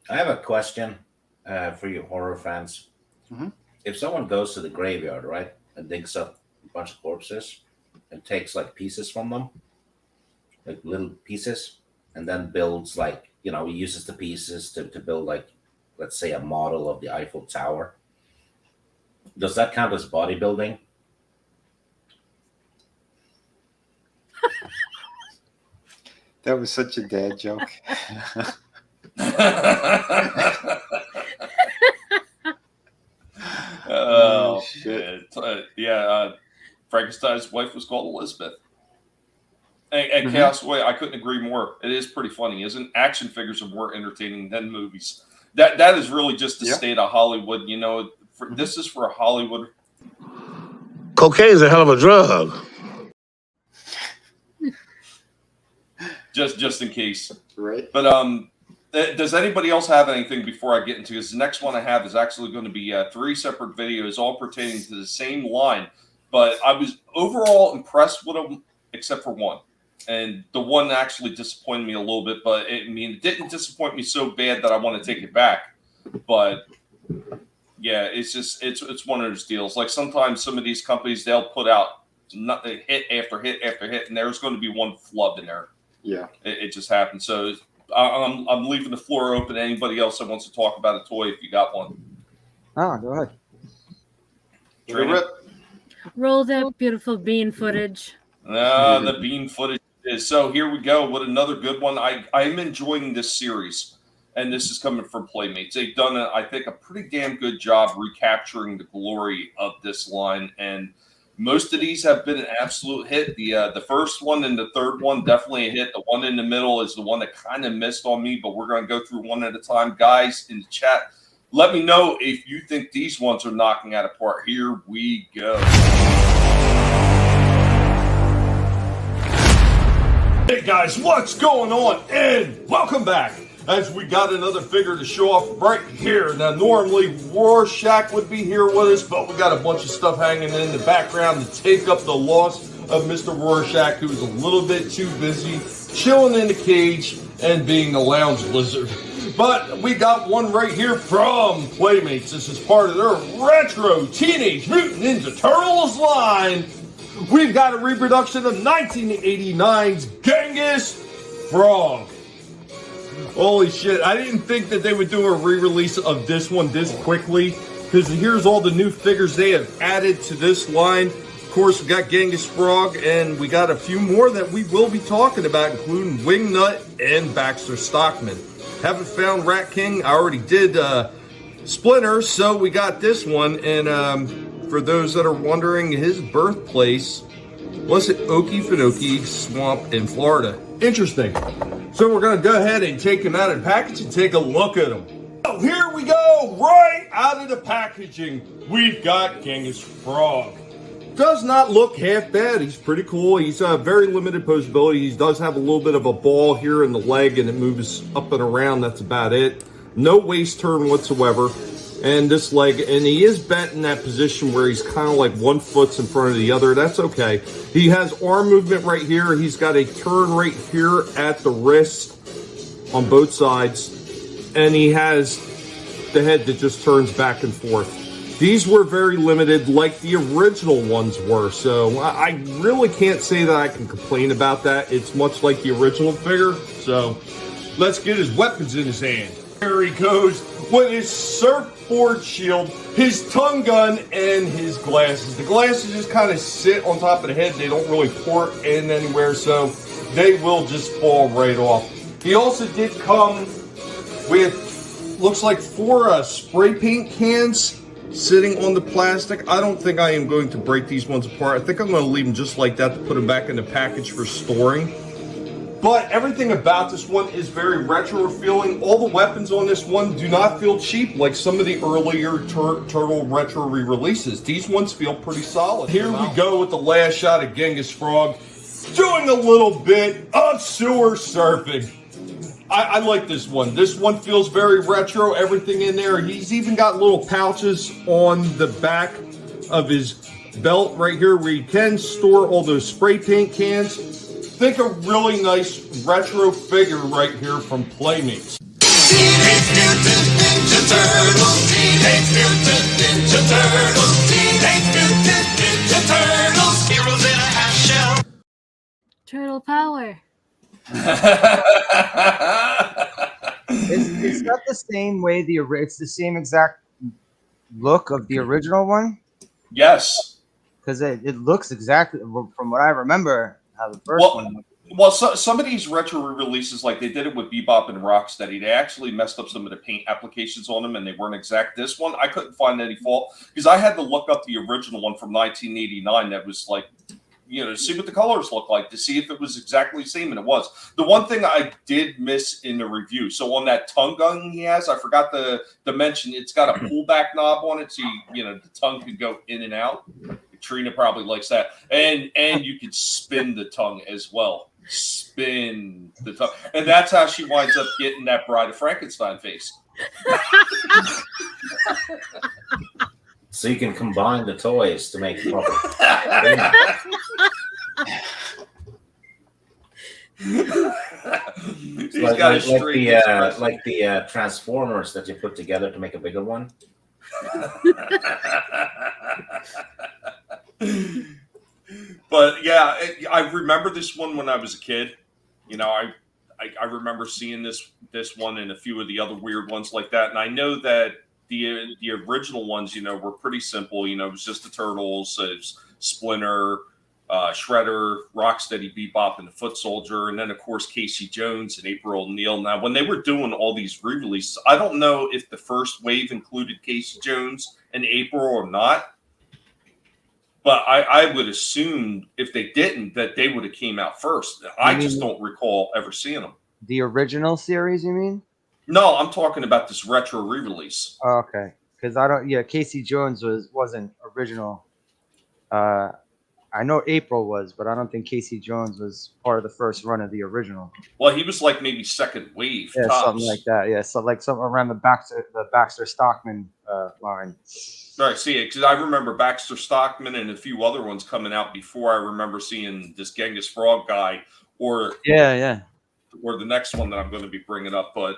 I have a question for you horror fans. Mm-hmm. If someone goes to the graveyard, right, and digs up a bunch of corpses and takes like pieces from them, like little pieces, and then builds he uses the pieces to build, like, let's say, a model of the Eiffel Tower. Does that count as bodybuilding? That was such a dad joke. Oh shit! Yeah, brags that his wife was called Elizabeth. And Chaos Way, I couldn't agree more. It is pretty funny, isn't it? Action figures are more entertaining than movies. That is really just the state of Hollywood. You know, this is for Hollywood. Cocaine is a hell of a drug. Just in case. Right. But does anybody else have anything before I get into this? The next one I have is actually going to be 3 separate videos, all pertaining to the same line. But I was overall impressed with them, except for one. And the one actually disappointed me a little bit, but it didn't disappoint me so bad that I want to take it back. But yeah, it's one of those deals. Like sometimes some of these companies, they'll put out hit after hit after hit, and there's going to be one flub in there. Yeah, it just happens. So I'm leaving the floor open to anybody else that wants to talk about a toy if you got one. Oh, go ahead. Trina? Roll that beautiful bean footage. The bean footage is so. Here we go with another good one. I'm enjoying this series, and this is coming from Playmates. They've done, I think, a pretty damn good job recapturing the glory of this line, and most of these have been an absolute hit. The first one and the third one definitely a hit. The one in the middle is the one that kind of missed on me, but we're going to go through one at a time. Guys in the chat, let me know if you think these ones are knocking out apart. Here we go. Hey guys, what's going on? And welcome back. As we got another figure to show off right here. Now, normally Rorschach would be here with us, but we got a bunch of stuff hanging in the background to take up the loss of Mr. Rorschach, who's a little bit too busy chilling in the cage and being the lounge lizard. But we got one right here from Playmates. This is part of their retro Teenage Mutant Ninja Turtles line. We've got a reproduction of 1989's Genghis Frog. Holy shit, I didn't think that they would do a re-release of this one this quickly, because here's all the new figures they have added to this line. Of course, we got Genghis Frog, and we got a few more that we will be talking about, including Wingnut and Baxter Stockman. Haven't found Rat King. I already did Splinter, so we got this one. And for those that are wondering, his birthplace was at Okefenokee Swamp in Florida. Interesting. So we're going to go ahead and take him out of the package and take a look at him. So here we go, right out of the packaging. We've got Genghis Frog. Does not look half bad. He's pretty cool. He's very limited posability. He does have a little bit of a ball here in the leg, and it moves up and around. That's about it. No waist turn whatsoever. And this leg, and he is bent in that position where he's kind of like one foot's in front of the other. That's okay. He has arm movement right here. He's got a turn right here at the wrist on both sides. And he has the head that just turns back and forth. These were very limited like the original ones were. So I really can't say that I can complain about that. It's much like the original figure. So let's get his weapons in his hand. There he goes with his surfboard shield, his tongue gun, and his glasses. The glasses just kind of sit on top of the head. They don't really port in anywhere, so they will just fall right off. He also did come with, looks like 4 spray paint cans sitting on the plastic. I don't think I am going to break these ones apart. I think I'm going to leave them just like that to put them back in the package for storing. But everything about this one is very retro feeling. All the weapons on this one do not feel cheap like some of the earlier Turtle retro re-releases. These ones feel pretty solid. Here we go with the last shot of Genghis Frog doing a little bit of sewer surfing. I like this one. This one feels very retro, everything in there. He's even got little pouches on the back of his belt right here where you can store all those spray paint cans. Think a really nice retro figure right here from Playmates. Teenage Mutant Ninja Turtles, Teenage Mutant Ninja Turtles, Teenage Mutant Ninja Turtles, heroes in a half shell. Turtle power. It's not the same way it's the same exact look of the original one. Yes. Because it looks exactly from what I remember how the first one. Well, some of these retro releases, like they did it with Bebop and Rocksteady, they actually messed up some of the paint applications on them, and they weren't exact. This one, I couldn't find any fault because I had to look up the original one from 1989 that was like, to see what the colors look like, to see if it was exactly the same, and it was. The one thing I did miss in the review, so on that tongue gun he has, I forgot to mention, it's got a pullback knob on it, so the tongue can go in and out. Trina probably likes that, and you can spin the tongue as well. Spin the tongue, and that's how she winds up getting that Bride of Frankenstein face. So you can combine the toys to make proper. He's got like the Transformers that you put together to make a bigger one. But yeah, I remember this one when I was a kid. I remember seeing this one and a few of the other weird ones like that. And I know that the original ones, were pretty simple. It was just the Turtles, Splinter, Shredder, Rocksteady, Bebop, and the Foot Soldier, and then of course Casey Jones and April O'Neil. Now, when they were doing all these re-releases, I don't know if the first wave included Casey Jones and April or not. But I would assume if they didn't, that they would have came out first. I just don't recall ever seeing them. The original series, you mean? No, I'm talking about this retro re-release. Oh, okay, because I don't. Yeah, Casey Jones wasn't original. I know April was, but I don't think Casey Jones was part of the first run of the original. Well, he was like maybe second wave. Yeah, tops. something like that. Yeah, so like something around the Baxter Stockman line. Right, see, because I remember Baxter Stockman and a few other ones coming out before I remember seeing this Genghis Frog guy, or the next one that I'm going to be bringing up. But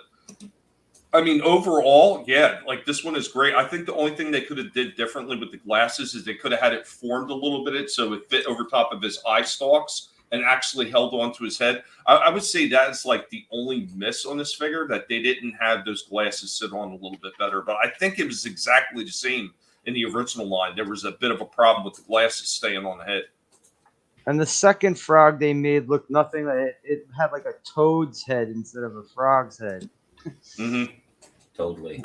I mean, overall, yeah, like this one is great. I think the only thing they could have did differently with the glasses is they could have had it formed a little bit so it fit over top of his eye stalks and actually held onto his head. I would say that's like the only miss on this figure, that they didn't have those glasses sit on a little bit better. But I think it was exactly the same in the original line. There was a bit of a problem with the glasses staying on the head. And the second frog they made looked nothing like it had like a toad's head instead of a frog's head. Mm-hmm. Totally.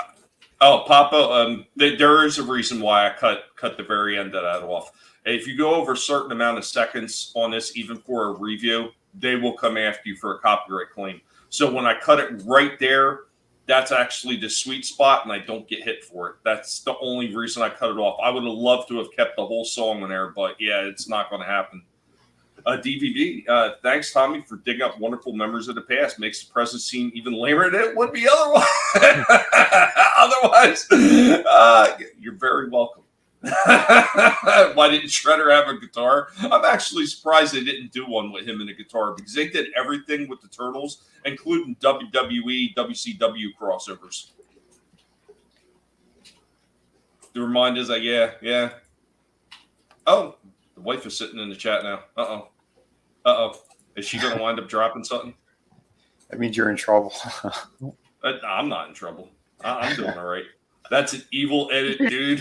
Oh, Papa, there is a reason why I cut the very end of that off. If you go over a certain amount of seconds on this, even for a review, they will come after you for a copyright claim. So when I cut it right there, that's actually the sweet spot, and I don't get hit for it. That's the only reason I cut it off. I would have loved to have kept the whole song in there, but yeah, it's not going to happen. DVD, thanks, Tommy, for digging up wonderful memories of the past. Makes the present seem even lamer than it would be otherwise. You're very welcome. Why didn't Shredder have a guitar? I'm actually surprised they didn't do one with him and a guitar, because they did everything with the Turtles, including WWE, WCW crossovers. The reminder is like, yeah. Oh, the wife is sitting in the chat now. Uh-oh. Is she going to wind up dropping something? That means you're in trouble. I'm not in trouble. I'm doing all right. That's an evil edit, dude.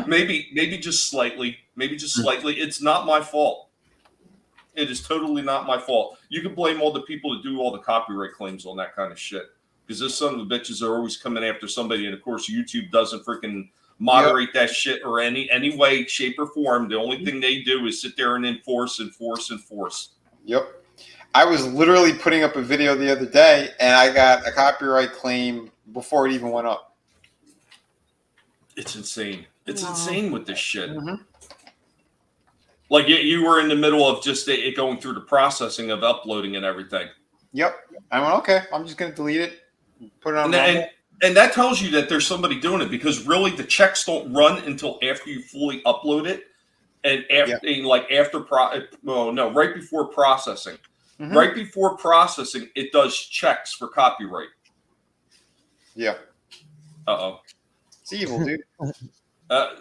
maybe just slightly. It's not my fault. It is totally not my fault. You can blame all the people that do all the copyright claims on that kind of shit, because this son of the bitches are always coming after somebody, and of course YouTube doesn't freaking moderate that shit or any way, shape, or form. The only thing they do is sit there and enforce. Yep. I was literally putting up a video the other day, and I got a copyright claim before it even went up. It's insane. It's insane with this shit. Mm-hmm. Like you were in the middle of just it going through the processing of uploading and everything. Yep. I went, okay, I'm just going to delete it, put it on and that tells you that there's somebody doing it, because really the checks don't run until after you fully upload it, and right before processing. Mm-hmm. Right before processing, it does checks for copyright. Yeah. Uh-oh. It's evil, dude.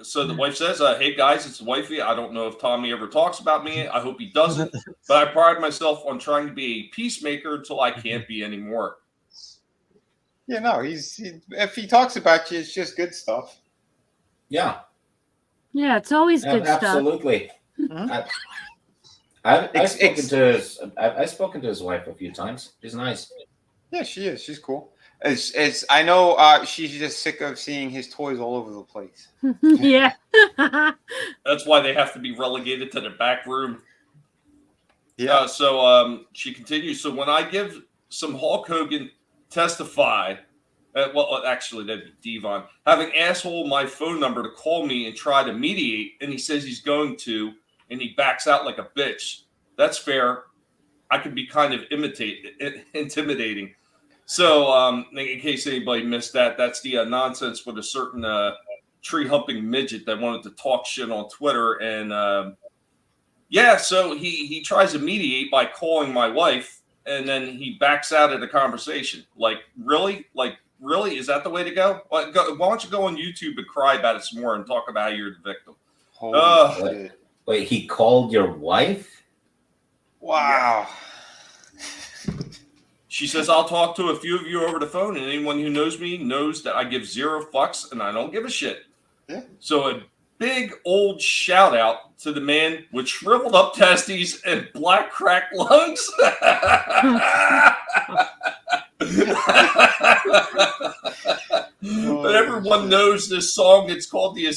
So the wife says, hey, guys, it's the wifey. I don't know if Tommy ever talks about me. I hope he doesn't. But I pride myself on trying to be a peacemaker until I can't be anymore. Yeah, no, if he talks about you, it's just good stuff. Yeah. Yeah, it's always good stuff. Absolutely. Mm-hmm. I've spoken to his wife a few times. She's nice. Yeah, she is. She's cool. I know she's just sick of seeing his toys all over the place. Yeah. That's why they have to be relegated to the back room. Yeah. So she continues. So when I give some Hulk Hogan testify, well, actually, that'd be Devon, having asshole my phone number to call me and try to mediate, and he says he's going to, and he backs out like a bitch. That's fair. I could be kind of intimidating. So, in case anybody missed that, that's the nonsense with a certain tree humping midget that wanted to talk shit on Twitter, and yeah, so he tries to mediate by calling my wife, and then he backs out of the conversation. Like, really? Is that the way to go? Why don't you go on YouTube and cry about it some more and talk about how you're the victim? Holy shit. Wait, he called your wife? Wow. She says, I'll talk to a few of you over the phone, and anyone who knows me knows that I give 0 fucks and I don't give a shit. Yeah. So a big old shout out to the man with shriveled up testes and black cracked lungs. But everyone knows this song. It's called the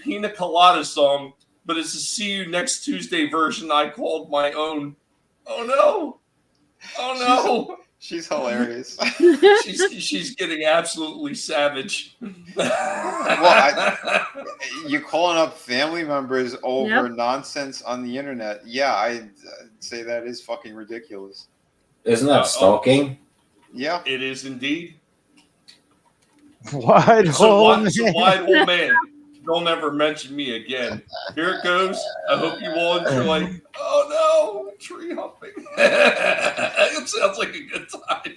Pina Colada song, but it's a See You Next Tuesday version I called my own. Oh no. Oh no. She's hilarious. she's getting absolutely savage. Well, you're calling up family members over nonsense on the internet. Yeah, I'd say that is fucking ridiculous. Isn't that stalking? Yeah. It is indeed. Wide hole man. Don't ever mention me again. Here it goes. I hope you all enjoy. Oh no, tree humping. It sounds like a good time.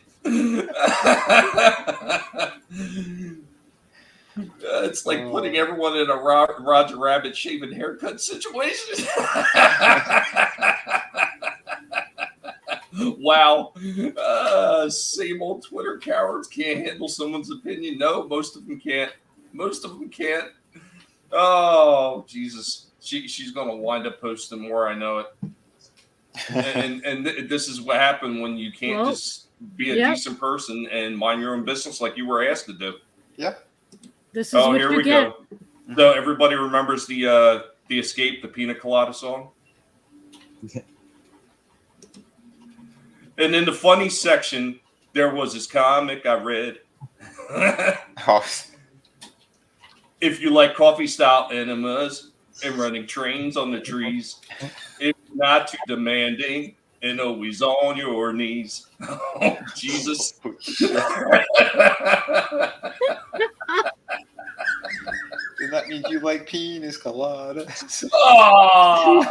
It's like putting everyone in a Roger Rabbit shaving haircut situation. Wow. Same old Twitter cowards can't handle someone's opinion. No, most of them can't. Oh, Jesus. She's going to wind up posting more. I know it. And this is what happened when you can't just be a decent person and mind your own business like you were asked to do. Yeah. This is what here you we get. go. So everybody remembers the Escape, the Pina Colada song? And in the funny section, there was this comic I read. If you like coffee style enemas and running trains on the trees, if not too demanding and always on your knees. Oh, Jesus. Then that means you like penis coladas. Oh!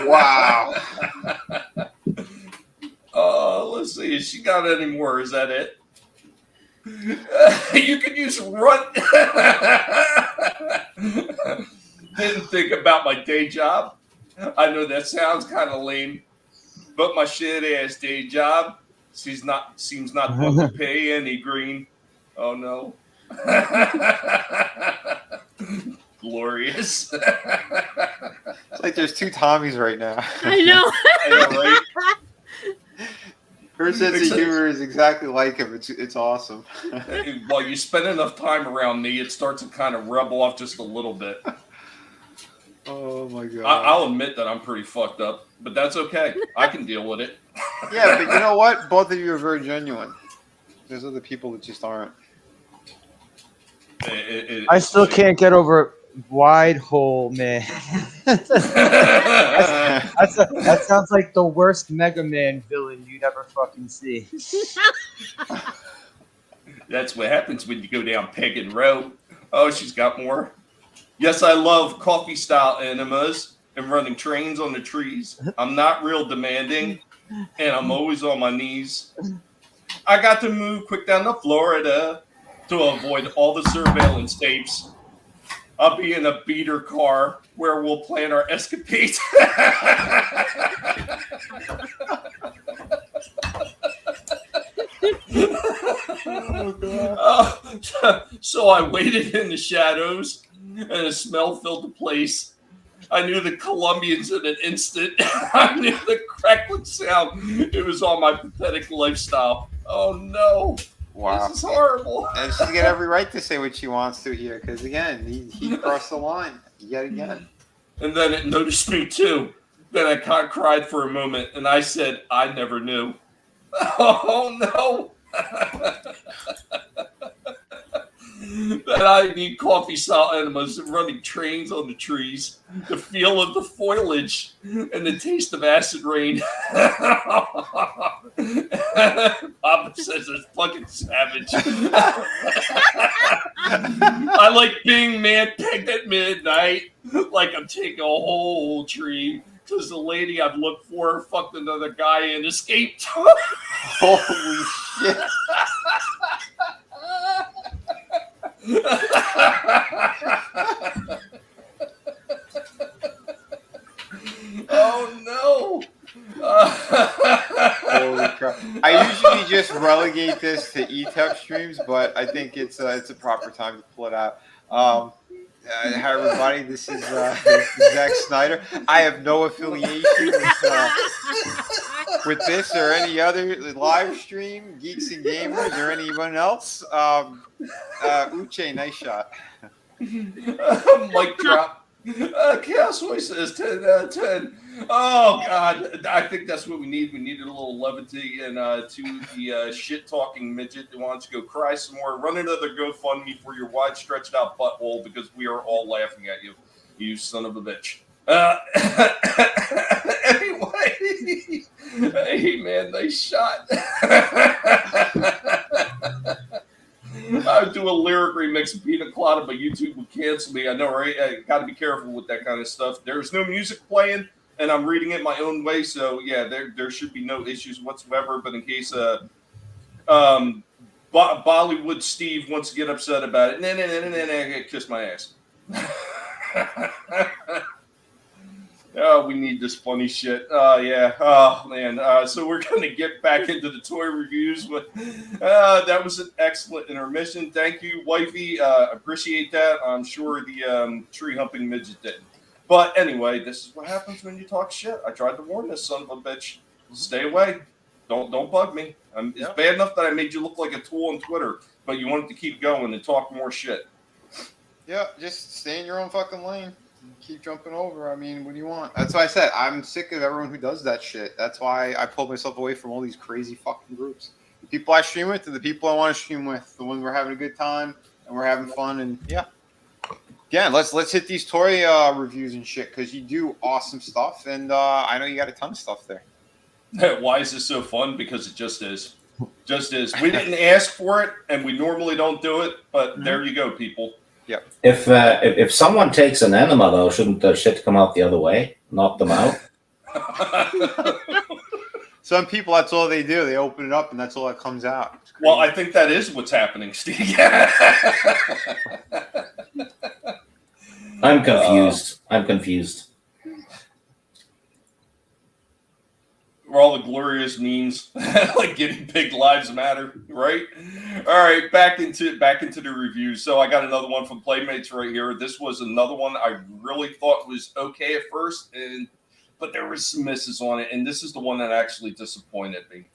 Wow. Let's see. Has she got any more? Is that it? You could use run. Didn't think about my day job. I know that sounds kind of lame, but my shit ass day job seems not to pay any green. Oh no. Glorious. It's like there's two Tommies right now. I know. Right? Her sense of humor is exactly like him. It's awesome. While you spend enough time around me, it starts to kind of rub off just a little bit. Oh my god. I'll admit that I'm pretty fucked up, but that's okay. I can deal with it. Yeah, but you know what? Both of you are very genuine. There's other people that just aren't. I still can't get over wide hole, man. That sounds like the worst Mega Man villain you'd ever fucking see. That's what happens when you go down Peg and Row. Oh, she's got more. Yes, I love coffee style enemas and running trains on the trees. I'm not real demanding, and I'm always on my knees. I got to move quick down to Florida to avoid all the surveillance tapes. I'll be in a beater car where we'll plan our escapades. So I waited in the shadows and a smell filled the place. I knew the Colombians in an instant. I knew the crackling sound. It was all my pathetic lifestyle. Oh no. Wow. This is horrible. And she's got every right to say what she wants to here, because again, he crossed the line yet again. And then it noticed me too. Then I cried for a moment, and I said, I never knew. Oh no. That I need coffee style enemas and running trains on the trees, the feel of the foliage, and the taste of acid rain. Papa says it's fucking savage. I like being man-pegged at midnight, like I'm taking a whole tree, because the lady I've looked for fucked another guy and escaped. Holy shit. Oh no. Holy crap. I usually just relegate this to ETEP streams, but I think it's a proper time to pull it out. Hi everybody, this is Zack Snyder. I have no affiliation with this or any other live stream, Geeks and Gamers, or anyone else. Uche, nice shot. Mic drop. Chaos Voice says 10 out of 10. Oh, God. I think that's what we need. We needed a little levity and to the shit-talking midget that wants to go cry some more. Run another GoFundMe for your wide stretched out butthole because we are all laughing at you, you son of a bitch. Anyway. Hey, man, nice shot. I would do a lyric remix of Pina Colada, but YouTube would cancel me. I know, right? I got to be careful with that kind of stuff. There's no music playing, and I'm reading it my own way, so yeah, there should be no issues whatsoever. But in case Bollywood Steve wants to get upset about it, nah, kiss my ass. Oh, we need this funny shit. Yeah. Oh, man. So we're going to get back into the toy reviews. But that was an excellent intermission. Thank you, wifey. Appreciate that. I'm sure the tree humping midget didn't. But anyway, this is what happens when you talk shit. I tried to warn this son of a bitch. Stay away. Don't bug me. It's bad enough that I made you look like a tool on Twitter, but you wanted to keep going and talk more shit. Yeah, just stay in your own fucking lane. Keep jumping over. I mean, what do you want? That's why I said I'm sick of everyone who does that shit. That's why I pulled myself away from all these crazy fucking groups. The people I stream with are the people I want to stream with. The ones we're having a good time and we're having fun. And yeah, let's hit these toy reviews and shit because you do awesome stuff. And I know you got a ton of stuff there. Why is this so fun? Because it just is. Just is. We didn't ask for it, and we normally don't do it. But there you go, people. Yep. If someone takes an enema though, shouldn't the shit come out the other way? Knock them out. Some people, that's all they do. They open it up, and that's all that comes out. Well, I think that is what's happening, Steve. I'm confused. I'm confused. For all the glorious memes, like getting big lives matter, right? All right, back into the reviews. So I got another one from Playmates right here. This was another one I really thought was okay at first, but there was some misses on it, and this is the one that actually disappointed me.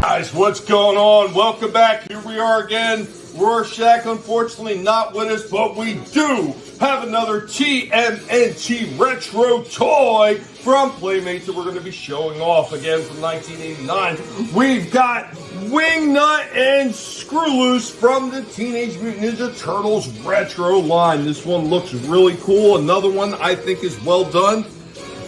Guys, what's going on? Welcome back. Here we are again. Rorschach, unfortunately, not with us, but we do have another TMNT retro toy from Playmates that we're going to be showing off again from 1989. We've got Wingnut and Screwloose from the Teenage Mutant Ninja Turtles retro line. This one looks really cool. Another one I think is well done.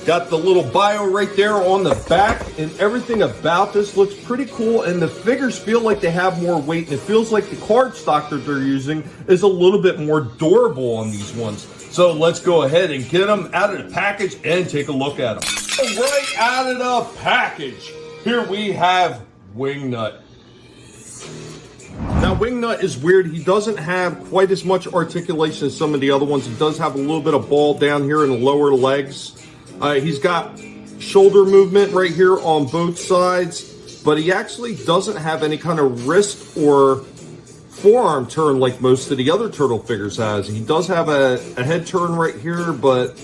Got the little bio right there on the back, and everything about this looks pretty cool, and the figures feel like they have more weight, and it feels like the cardstock that they're using is a little bit more durable on these ones. So let's go ahead and get them out of the package and take a look at them. Right out of the package, here we have Wingnut. Now, Wingnut is weird. He doesn't have quite as much articulation as some of the other ones. He does have a little bit of ball down here in the lower legs. He's got shoulder movement right here on both sides, but he actually doesn't have any kind of wrist or forearm turn like most of the other turtle figures has. He does have a head turn right here, but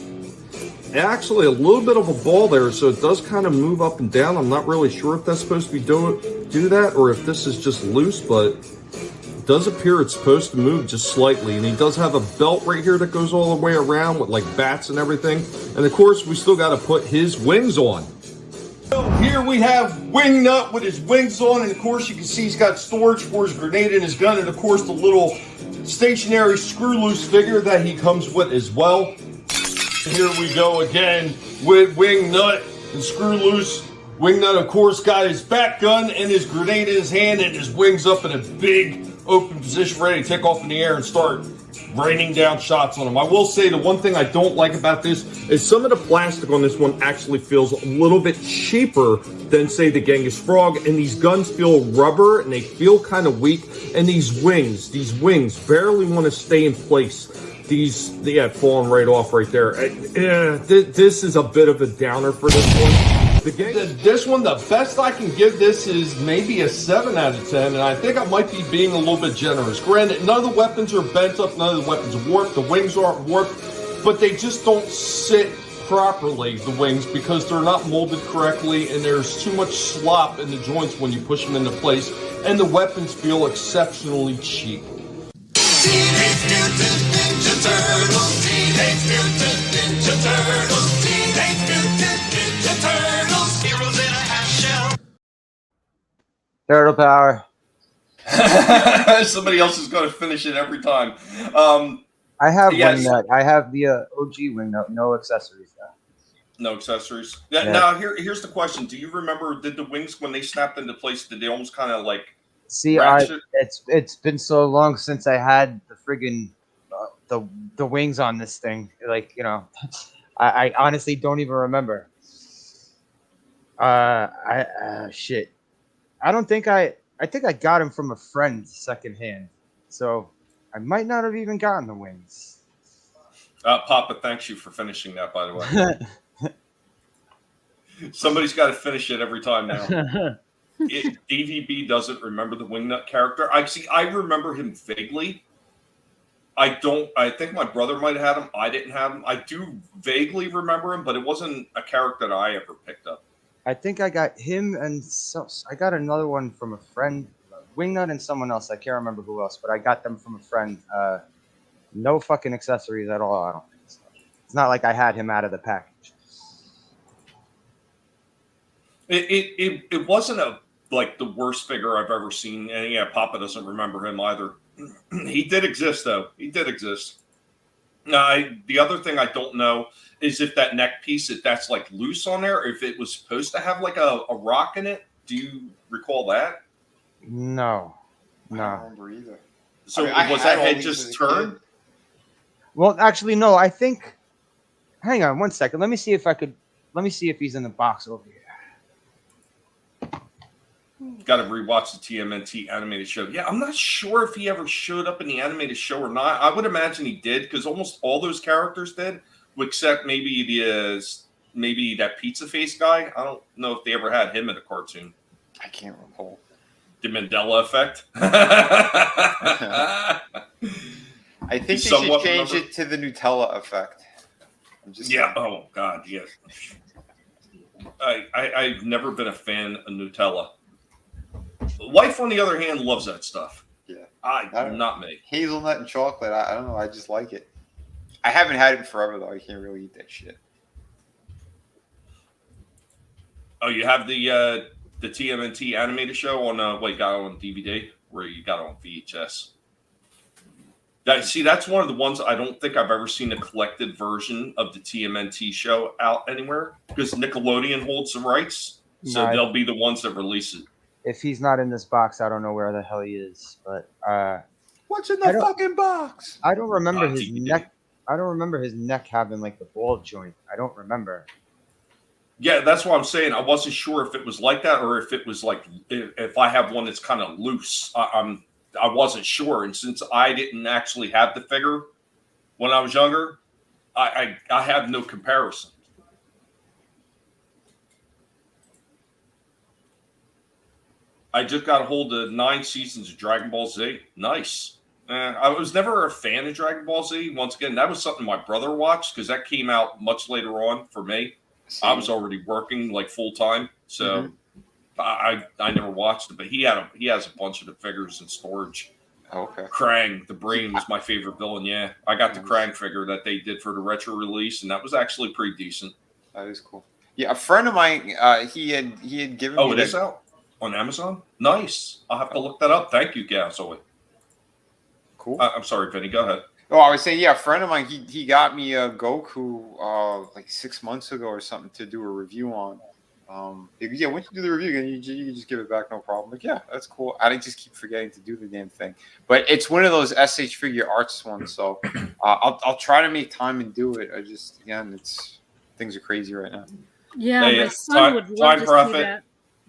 actually a little bit of a ball there, so it does kind of move up and down. I'm not really sure if that's supposed to be do that or if this is just loose, but it does appear it's supposed to move just slightly. And he does have a belt right here that goes all the way around with like bats and everything. And of course, we still got to put his wings on. So here we have Wingnut with his wings on, and of course you can see he's got storage for his grenade and his gun, and of course the little stationary screw loose figure that he comes with as well. Here we go again with Wingnut and screw loose. Wingnut, of course, got his bat gun and his grenade in his hand and his wings up in a big open position, ready to take off in the air and start raining down shots on him. I will say the one thing I don't like about this is some of the plastic on this one actually feels a little bit cheaper than, say, the Genghis Frog, and these guns feel rubber and they feel kind of weak, and these wings barely want to stay in place. They have fallen right off right there. This is a bit of a downer for this one. This one, the best I can give this is maybe a 7 out of 10, and I think I might be being a little bit generous. Granted, none of the weapons are bent up, none of the weapons are warped, the wings aren't warped, but they just don't sit properly, the wings, because they're not molded correctly, and there's too much slop in the joints when you push them into place, and the weapons feel exceptionally cheap. Teenage Mutant Ninja Turtles. Teenage Mutant Ninja Turtles. Teenage Mutant Ninja Turtles. Heroes in a half shell. Turtle power. Somebody else is going to finish it every time. I have Yes. Wingnut. I have the OG Wingnut. No accessories though. No accessories. Yeah. Now, here's the question. Do you remember, did the wings, when they snapped into place, did they almost kind of like See, ratchet? it's been so long since I had the friggin' the wings on this thing. Like, you know, I honestly don't even remember. Shit. I don't think I think I got him from a friend secondhand. So I might not have even gotten the wings. Papa, thanks you for finishing that, by the way. Somebody's got to finish it every time now. DVB doesn't remember the Wingnut character. I remember him vaguely. I think my brother might have had him. I didn't have him. I do vaguely remember him, but it wasn't a character that I ever picked up. I think I got him, and I got another one from a friend, Wingnut and someone else. I can't remember who else, but I got them from a friend. No fucking accessories at all. I don't think so. It's not like I had him out of the package. It wasn't like the worst figure I've ever seen, and yeah, Papa doesn't remember him either. He did exist, though. He did exist. Now, the other thing I don't know is if that neck piece, if that's like loose on there, or if it was supposed to have like a rock in it. Do you recall that? No. I don't remember either. So I was had that all head these just as a turned? kid. Well, actually, no. I think. Hang on one second. Let me see if he's in the box over here. Got to rewatch the TMNT animated show. Yeah, I'm not sure if he ever showed up in the animated show or not. I would imagine he did, because almost all those characters did, except maybe that pizza face guy. I don't know if they ever had him in a cartoon. I can't recall. The Mandela effect. I think they should somewhat change remember- it to the Nutella effect. I'm just Yeah. Oh God. Yes. I've never been a fan of Nutella. Wife, on the other hand, loves that stuff. Yeah. Not me. Hazelnut and chocolate. I don't know. I just like it. I haven't had it forever though. I can't really eat that shit. Oh, you have the TMNT animated show on you got it on DVD, where you got it on VHS. That's one of the ones I don't think I've ever seen a collected version of the TMNT show out anywhere, because Nickelodeon holds the rights, so they'll be the ones that release it. If he's not in this box, I don't know where the hell he is. But What's in the fucking box? I don't remember his DVD. neck. I don't remember his neck having like the ball joint. I don't remember. Yeah, that's what I'm saying. I wasn't sure if it was like that, or if it was like if I have one that's kind of loose. I wasn't sure, and since I didn't actually have the figure when I was younger, I have no comparison. I just got a hold of 9 seasons of Dragon Ball Z. Nice. I was never a fan of Dragon Ball Z. Once again, that was something my brother watched because that came out much later on for me. I was already working like full time, so I never watched it. But he has a bunch of the figures in storage. Okay. Krang, the Brain, was my favorite villain. Yeah, I got the Krang figure that they did for the retro release, and that was actually pretty decent. That is cool. Yeah, a friend of mine, he had given me. Oh, it is out on Amazon. Nice. I'll have to look that up. Thank you, Gasoy. Cool. I'm sorry, Vinny. Go ahead. Oh, I was saying, yeah, a friend of mine, he got me a Goku like 6 months ago or something to do a review on. Yeah, once you do the review again, you can just give it back, no problem. Like, yeah, that's cool. I just keep forgetting to do the damn thing. But it's one of those SH Figure Arts ones, so I'll try to make time and do it. Things are crazy right now. Yeah, my son would love to see that.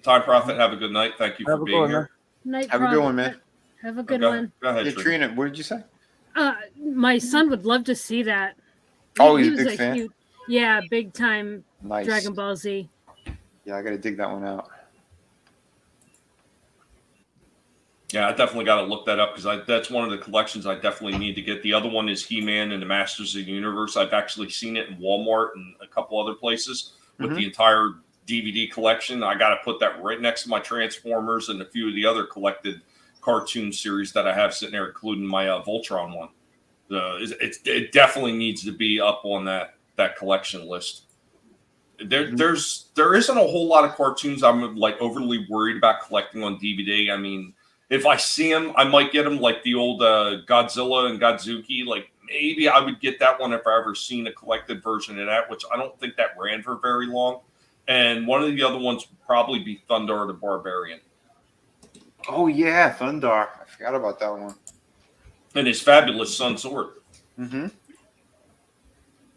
Time Prophet, have a good night. Thank you for being here. Night, have a good one, man. Have a good one. Go ahead, Trina. What did you say? My son would love to see that. He's a big fan. Yeah, big time. Nice. Dragon Ball Z. Yeah, I got to dig that one out. Yeah, I definitely got to look that up because that's one of the collections I definitely need to get. The other one is He-Man and the Masters of the Universe. I've actually seen it in Walmart and a couple other places with the entire DVD collection. I got to put that right next to my Transformers and a few of the other collected cartoon series that I have sitting there, including my Voltron one. It definitely needs to be up on that collection list. There isn't a whole lot of cartoons I'm like overly worried about collecting on DVD. I mean, if I see them, I might get them, like the old Godzilla and Godzuki. Like maybe I would get that one if I ever seen a collected version of that, which I don't think that ran for very long. And one of the other ones would probably be Thundar the Barbarian. Oh yeah, Thundar. I forgot about that one. And his fabulous Sun Sword. Mm-hmm.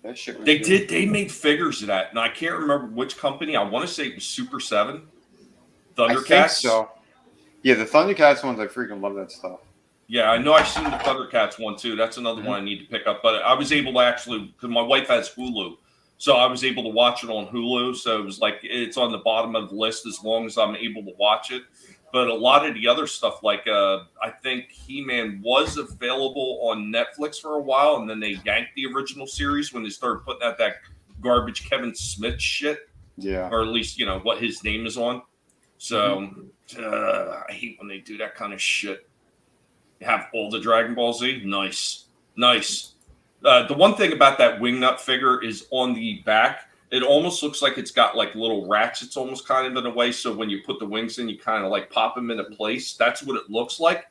That shit was good. They made figures of that, and I can't remember which company. I want to say it was Super 7. Thundercats. I think so. Yeah, the Thundercats ones, I freaking love that stuff. Yeah, I know I've seen the Thundercats one too. That's another one I need to pick up. But I was able to actually, because my wife has Hulu, so I was able to watch it on Hulu. So it was like it's on the bottom of the list as long as I'm able to watch it. But a lot of the other stuff, like I think He-Man was available on Netflix for a while, and then they yanked the original series when they started putting out that garbage Kevin Smith shit. Yeah. Or at least, what his name is on. So I hate when they do that kind of shit. Have all the Dragon Ball Z? Nice. The one thing about that Wingnut figure is on the back, it almost looks like it's got like little ratchets almost kind of in a way. So when you put the wings in, you kind of like pop them into place. That's what it looks like.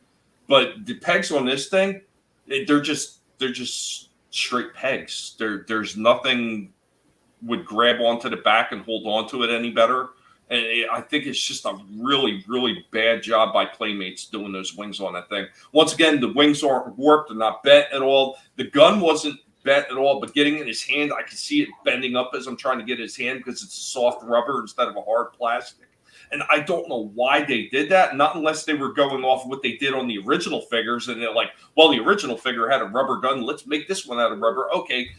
But the pegs on this thing, they're just straight pegs. There's nothing would grab onto the back and hold onto it any better. And I think it's just a really, really bad job by Playmates doing those wings on that thing. Once again, the wings aren't warped. They're not bent at all. The gun wasn't bent at all, but getting it in his hand, I can see it bending up as I'm trying to get his hand because it's soft rubber instead of a hard plastic. And I don't know why they did that, not unless they were going off what they did on the original figures. And they're like, well, the original figure had a rubber gun. Let's make this one out of rubber. Okay,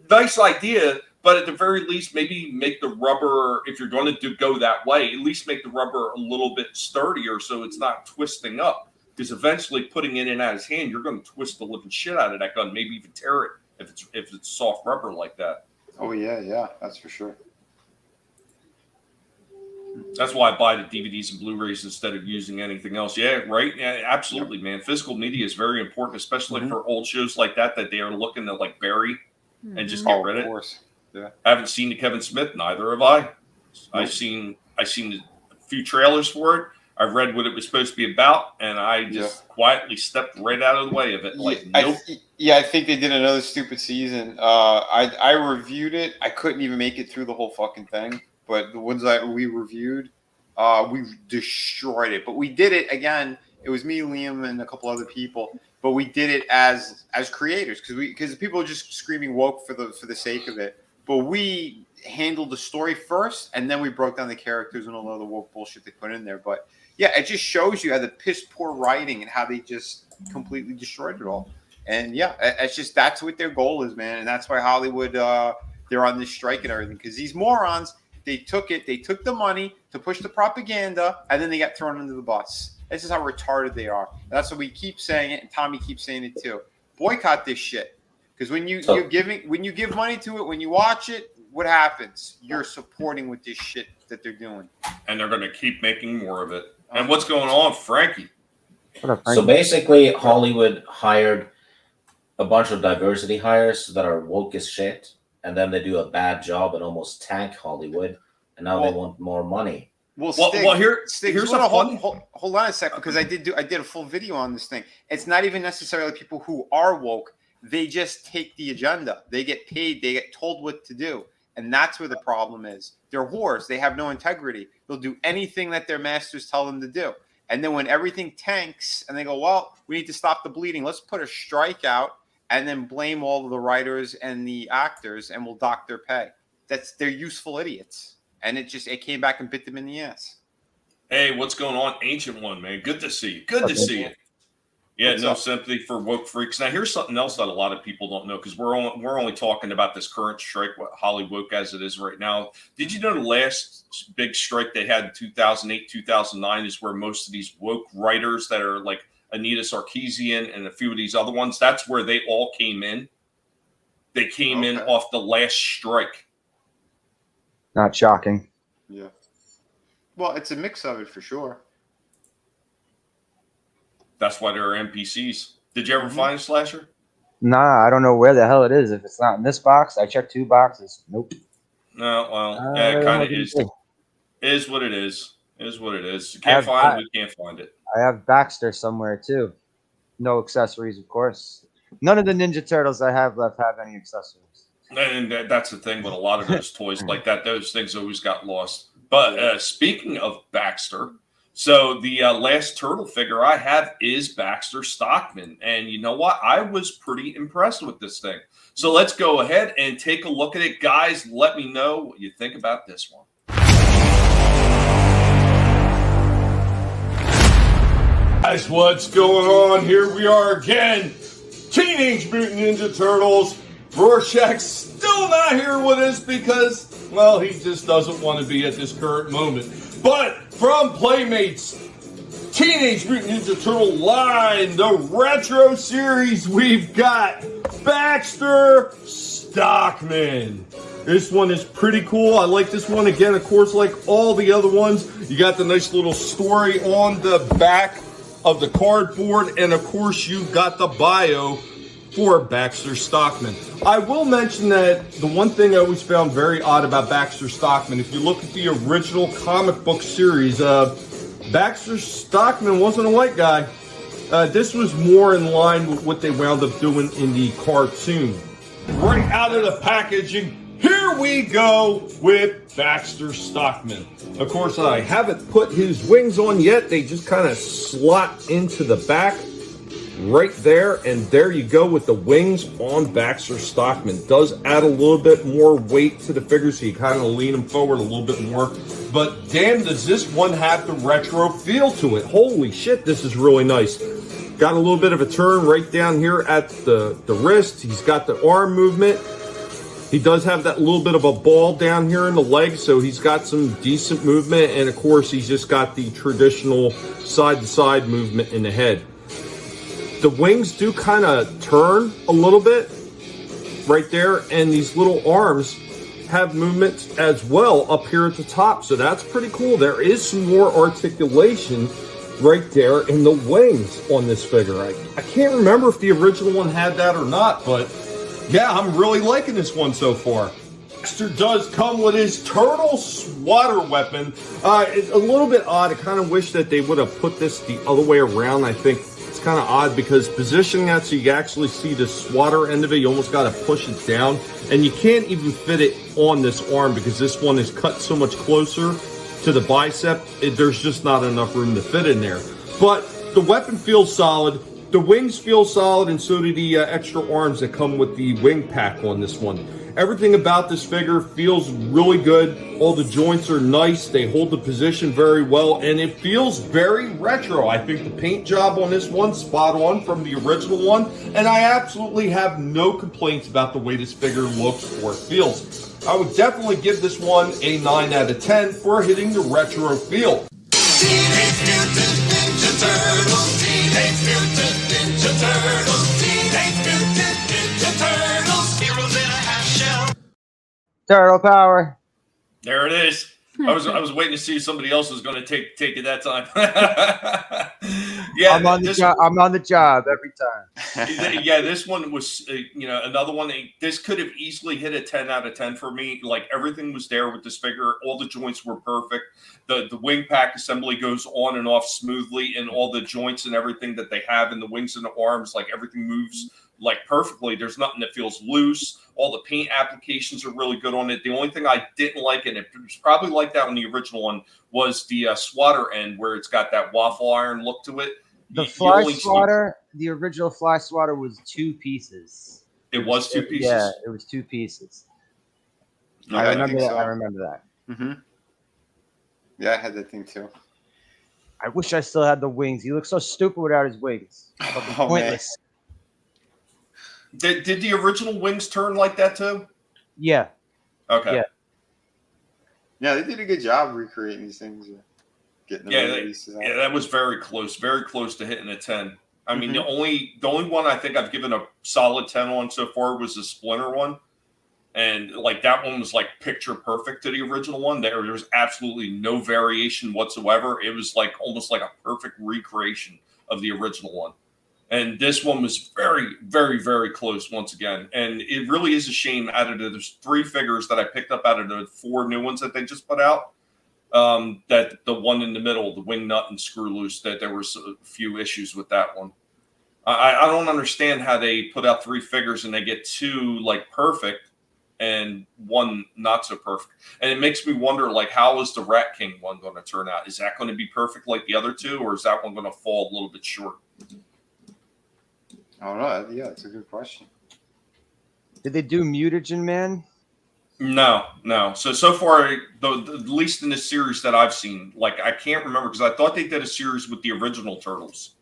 nice idea. But at the very least, maybe make the rubber, if you're going to go that way, at least make the rubber a little bit sturdier so it's not twisting up. Because eventually putting it in out his hand, you're going to twist the living shit out of that gun, maybe even tear it if it's soft rubber like that. Oh, yeah, that's for sure. That's why I buy the DVDs and Blu-rays instead of using anything else. Yeah, right? Yeah, absolutely, man. Physical media is very important, especially for old shows like that they are looking to like bury and just get rid of. Of course. Yeah. I haven't seen the Kevin Smith, neither have I. Nope. I've seen a few trailers for it. I've read what it was supposed to be about, and I just quietly stepped right out of the way of it. Like, nope. I think they did another stupid season. I reviewed it. I couldn't even make it through the whole fucking thing. But the ones that we reviewed, we destroyed it. But we did it again. It was me, Liam, and a couple other people. But we did it as creators because people are just screaming woke for the sake of it. But we handled the story first, and then we broke down the characters and all the other woke bullshit they put in there. But yeah, it just shows you how the piss poor writing and how they just completely destroyed it all. And yeah, that's what their goal is, man. And that's why Hollywood they're on this strike and everything because these morons They took the money to push the propaganda, and then they got thrown under the bus. This is how retarded they are. That's what we keep saying it, and Tommy keeps saying it too. Boycott this shit, because when you give money to it, when you watch it, what happens? You're supporting with this shit that they're doing, and they're going to keep making more of it. And what's going on, Frankie? So basically, Hollywood hired a bunch of diversity hires that are woke as shit, and then they do a bad job and almost tank Hollywood, and now they want more money. Here's hold on a second, because I did a full video on this thing. It's not even necessarily people who are woke. They just take the agenda. They get paid. They get told what to do. And that's where the problem is. They're whores. They have no integrity. They'll do anything that their masters tell them to do. And then when everything tanks and they go, well, we need to stop the bleeding. Let's put a strike out and then blame all of the writers and the actors and we'll dock their pay. They're useful idiots. And it came back and bit them in the ass. Hey, what's going on, Ancient One, man? Good to see you. Good to see you. Yeah, What's no up? sympathy for woke freaks. Now, here's something else that a lot of people don't know, because we're only talking about this current strike, what Hollywood as it is right now. Did you know the last big strike they had in 2008, 2009 is where most of these woke writers that are like Anita Sarkeesian and a few of these other ones, that's where they all came in. They came in off the last strike. Not shocking. Yeah. Well, it's a mix of it for sure. That's why there are NPCs. Did you ever find a Slasher? Nah, I don't know where the hell it is. If it's not in this box, I checked 2 boxes. Nope. No, well, yeah, it kind of is. Is what it is. Is what it is. You can't find it. We can't find it. I have Baxter somewhere too. No accessories, of course. None of the Ninja Turtles I have left have any accessories. And that's the thing with a lot of those toys like that. Those things always got lost. But speaking of Baxter, so the last turtle figure I have is Baxter Stockman. And you know what? I was pretty impressed with this thing. So let's go ahead and take a look at it. Guys, let me know what you think about this one. Guys, what's going on? Here we are again. Teenage Mutant Ninja Turtles. Rorschach's still not here with us because, well, he just doesn't want to be at this current moment. But from Playmates, Teenage Mutant Ninja Turtle line, the retro series, we've got Baxter Stockman. This one is pretty cool. I like this one. Again, of course, like all the other ones, you got the nice little story on the back of the cardboard. And, of course, you've got the bio for Baxter Stockman. I will mention that the one thing I always found very odd about Baxter Stockman, if you look at the original comic book series, Baxter Stockman wasn't a white guy. This was more in line with what they wound up doing in the cartoon. Right out of the packaging, here we go with Baxter Stockman. Of course, I haven't put his wings on yet. They just kind of slot into the back. Right there, and there you go with the wings on Baxter Stockman. Does add a little bit more weight to the figure, so you kind of lean him forward a little bit more. But damn, does this one have the retro feel to it. Holy shit, this is really nice. Got a little bit of a turn right down here at the wrist. He's got the arm movement. He does have that little bit of a ball down here in the leg, so he's got some decent movement. And of course, he's just got the traditional side-to-side movement in the head. The wings do kind of turn a little bit right there, and these little arms have movements as well up here at the top, so that's pretty cool. There is some more articulation right there in the wings on this figure. I can't remember if the original one had that or not, but yeah, I'm really liking this one so far. Baxter does come with his turtle swatter weapon. It's a little bit odd. I kind of wish that they would have put this the other way around. I think kind of odd because positioning that so you actually see the swatter end of it, you almost got to push it down, and you can't even fit it on this arm because this one is cut so much closer to the bicep. There's just not enough room to fit in there. But the weapon feels solid, the wings feel solid, and so do the extra arms that come with the wing pack on this one. Everything about this figure feels really good. All the joints are nice. They hold the position very well, and it feels very retro. I think the paint job on this one, spot on from the original one, and I absolutely have no complaints about the way this figure looks or feels. I would definitely give this one a 9 out of 10 for hitting the retro feel. Teenage Mutant Ninja Turtles. Teenage Mutant Ninja Turtles. Teenage Mutant Ninja Turtles. Heroes in a half shell. Turtle power. There it is. I was waiting to see if somebody else was going to take it that time. Yeah, I'm on the job every time. Yeah, this one was, another one. This could have easily hit a 10 out of 10 for me. Like, everything was there with this figure. All the joints were perfect. The wing pack assembly goes on and off smoothly, and all the joints and everything that they have in the wings and the arms, like, everything moves like perfectly. There's nothing that feels loose. All the paint applications are really good on it. The only thing I didn't like, and it was probably like that on the original one, was the swatter end where it's got that waffle iron look to it. The fly swatter, the original fly swatter was 2 pieces. It was 2 pieces? Yeah, it was 2 pieces. Okay. I remember that. So. I remember that. Mm-hmm. Yeah, I had that thing too. I wish I still had the wings. He looks so stupid without his wings. Oh, pointless. Did the original wings turn like that too? Yeah. Okay. Yeah. Yeah, they did a good job recreating these things. Getting releases out. Yeah, that was very close to hitting a 10. I mean, the only one I think I've given a solid 10 on so far was the Splinter one. And like that one was like picture perfect to the original one. There was absolutely no variation whatsoever. It was like almost like a perfect recreation of the original one. And this one was very, very, very close once again. And it really is a shame out of there's 3 figures that I picked up out of the 4 new ones that they just put out. That the one in the middle, the wing nut and screw loose, that there was a few issues with that one. I don't understand how they put out 3 figures and they get 2 like perfect and 1 not so perfect. And it makes me wonder, like, how is the Rat King one going to turn out? Is that going to be perfect like the other 2, or is that one going to fall a little bit short? I don't know. Yeah, it's a good question. Did they do Mutagen Man? No. So far, at least in this series that I've seen, like, I can't remember, because I thought they did a series with the original Turtles.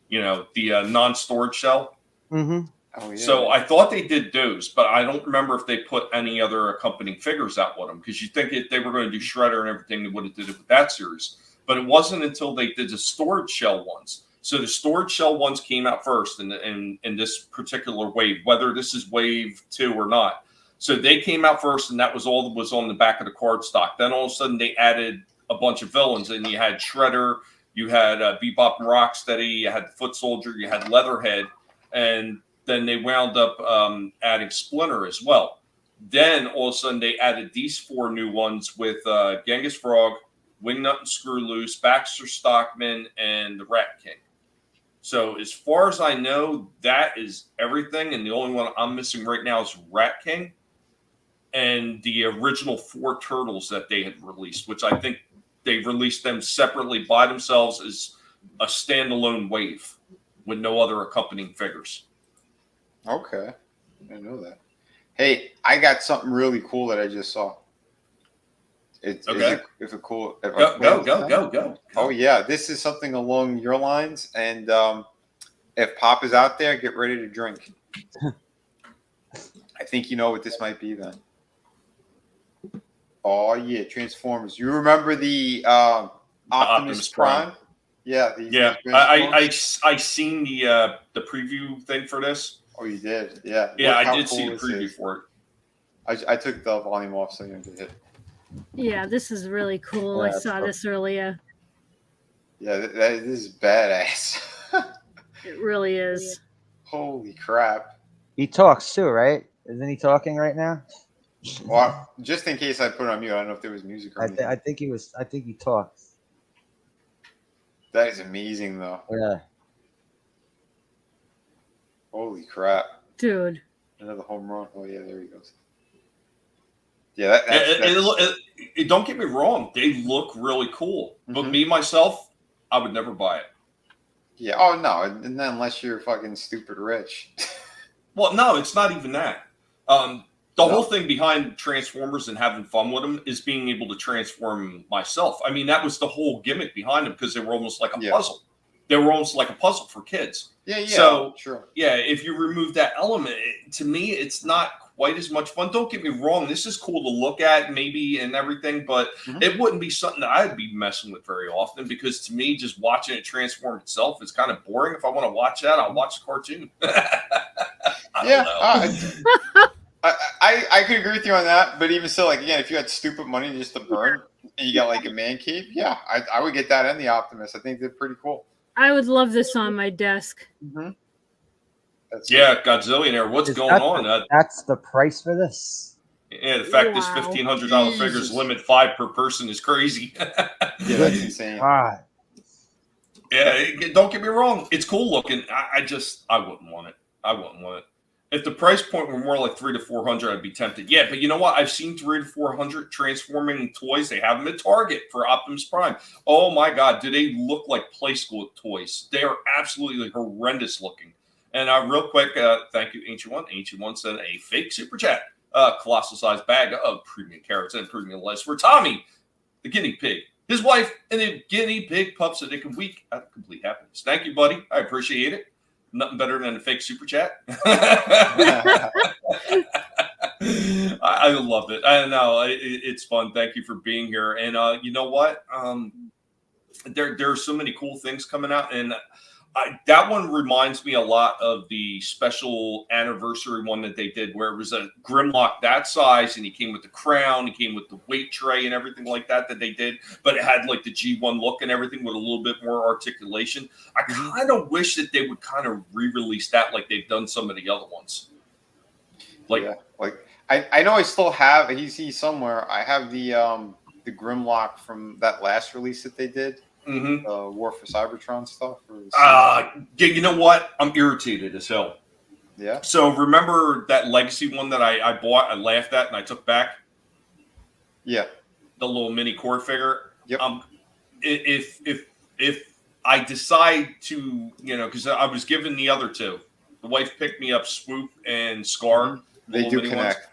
The non-storage shell. Mm-hmm. Oh, yeah. So I thought they did those, but I don't remember if they put any other accompanying figures out with them, because you think if they were going to do Shredder and everything, they would have did it with that series. But it wasn't until they did the storage shell ones. So the storage shell ones came out first in this particular wave, whether this is wave 2 or not. So they came out first, and that was all that was on the back of the card stock. Then all of a sudden they added a bunch of villains, and you had Shredder, you had Bebop and Rocksteady, you had the Foot Soldier, you had Leatherhead, and then they wound up adding Splinter as well. Then all of a sudden they added these 4 new ones with Genghis Frog, Wingnut and Screw Loose, Baxter Stockman, and the Rat King. So as far as I know, that is everything. And the only one I'm missing right now is Rat King and the original 4 Turtles that they had released, which I think they released them separately by themselves as a standalone wave with no other accompanying figures. Okay. I didn't know that. Hey, I got something really cool that I just saw. Okay. Go. Oh, yeah. This is something along your lines. And if Pop is out there, get ready to drink. I think you know what this might be then. Oh, yeah. Transformers. You remember the Optimus Prime? Yeah. I seen the preview thing for this. Oh, you did? Yeah. Yeah, I did see the preview for it. I took the volume off so you don't get hit. Yeah, this is really cool. I saw this earlier. Yeah, this is badass. It really is. Holy crap. He talks too, right? Isn't he talking right now? Well, just in case I put it on mute, I don't know if there was music or anything. I think he talks. That is amazing, though. Yeah. Holy crap. Dude. Another home run. Oh, yeah, there he goes. Yeah, don't get me wrong. They look really cool. But Mm-hmm. me, myself, I would never buy it. Yeah. Oh, no. And then unless you're fucking stupid rich. Well, no, it's not even that. The The whole thing behind Transformers and having fun with them is being able to transform myself. I mean, that was the whole gimmick behind them because they were almost like a puzzle. They were almost like a puzzle for kids. Yeah, So, sure. Yeah, if you remove that element, to me, it's not quite as much fun. Don't get me wrong. This is cool to look at maybe and everything, but it wouldn't be something that I'd be messing with very often because to me, just watching it transform itself is kind of boring. If I want to watch that, I'll watch the cartoon. I could agree with you on that, but even still, like again, if you had stupid money just to burn and you got like a man cave, I would get that and the Optimus. I think they're pretty cool. I would love this on my desk. Godzillionaire, what's going on? That's the price for this. Yeah, the fact this $1,500 figures limit 5 per person is crazy. Yeah, that's insane. God. Yeah, don't get me wrong. It's cool looking. I wouldn't want it. I wouldn't want it. If the price point were more like $300 to $400, I'd be tempted. Yeah, but you know what? I've seen $300 to $400 transforming toys. They have them at Target for Optimus Prime. Oh my God, do they look like play school toys? They are absolutely horrendous looking. And real quick, thank you, Ancient One. Ancient One said a fake super chat. Colossal size bag of premium carrots and premium lettuce for Tommy, the guinea pig, his wife, and the guinea pig pups so they can week out complete happiness. Thank you, buddy. I appreciate it. Nothing better than a fake super chat. I love it. I know it's fun. Thank you for being here. And you know what? There are so many cool things coming out, and that one reminds me a lot of the special anniversary one that they did, where it was a Grimlock that size, and he came with the crown, he came with the weight tray and everything like that they did, but it had like the G1 look and everything with a little bit more articulation. I kind of wish that they would kind of re-release that like they've done some of the other ones. I know I still have he's somewhere. I have the Grimlock from that last release that they did. War for Cybertron stuff. You know what? I'm irritated as hell. Yeah. So remember that Legacy one that I bought, I laughed at, and I took back? Yeah. The little mini core figure. Yep. If I decide to, because I was given the other two. The wife picked me up Swoop and Scar. They do connect. Ones.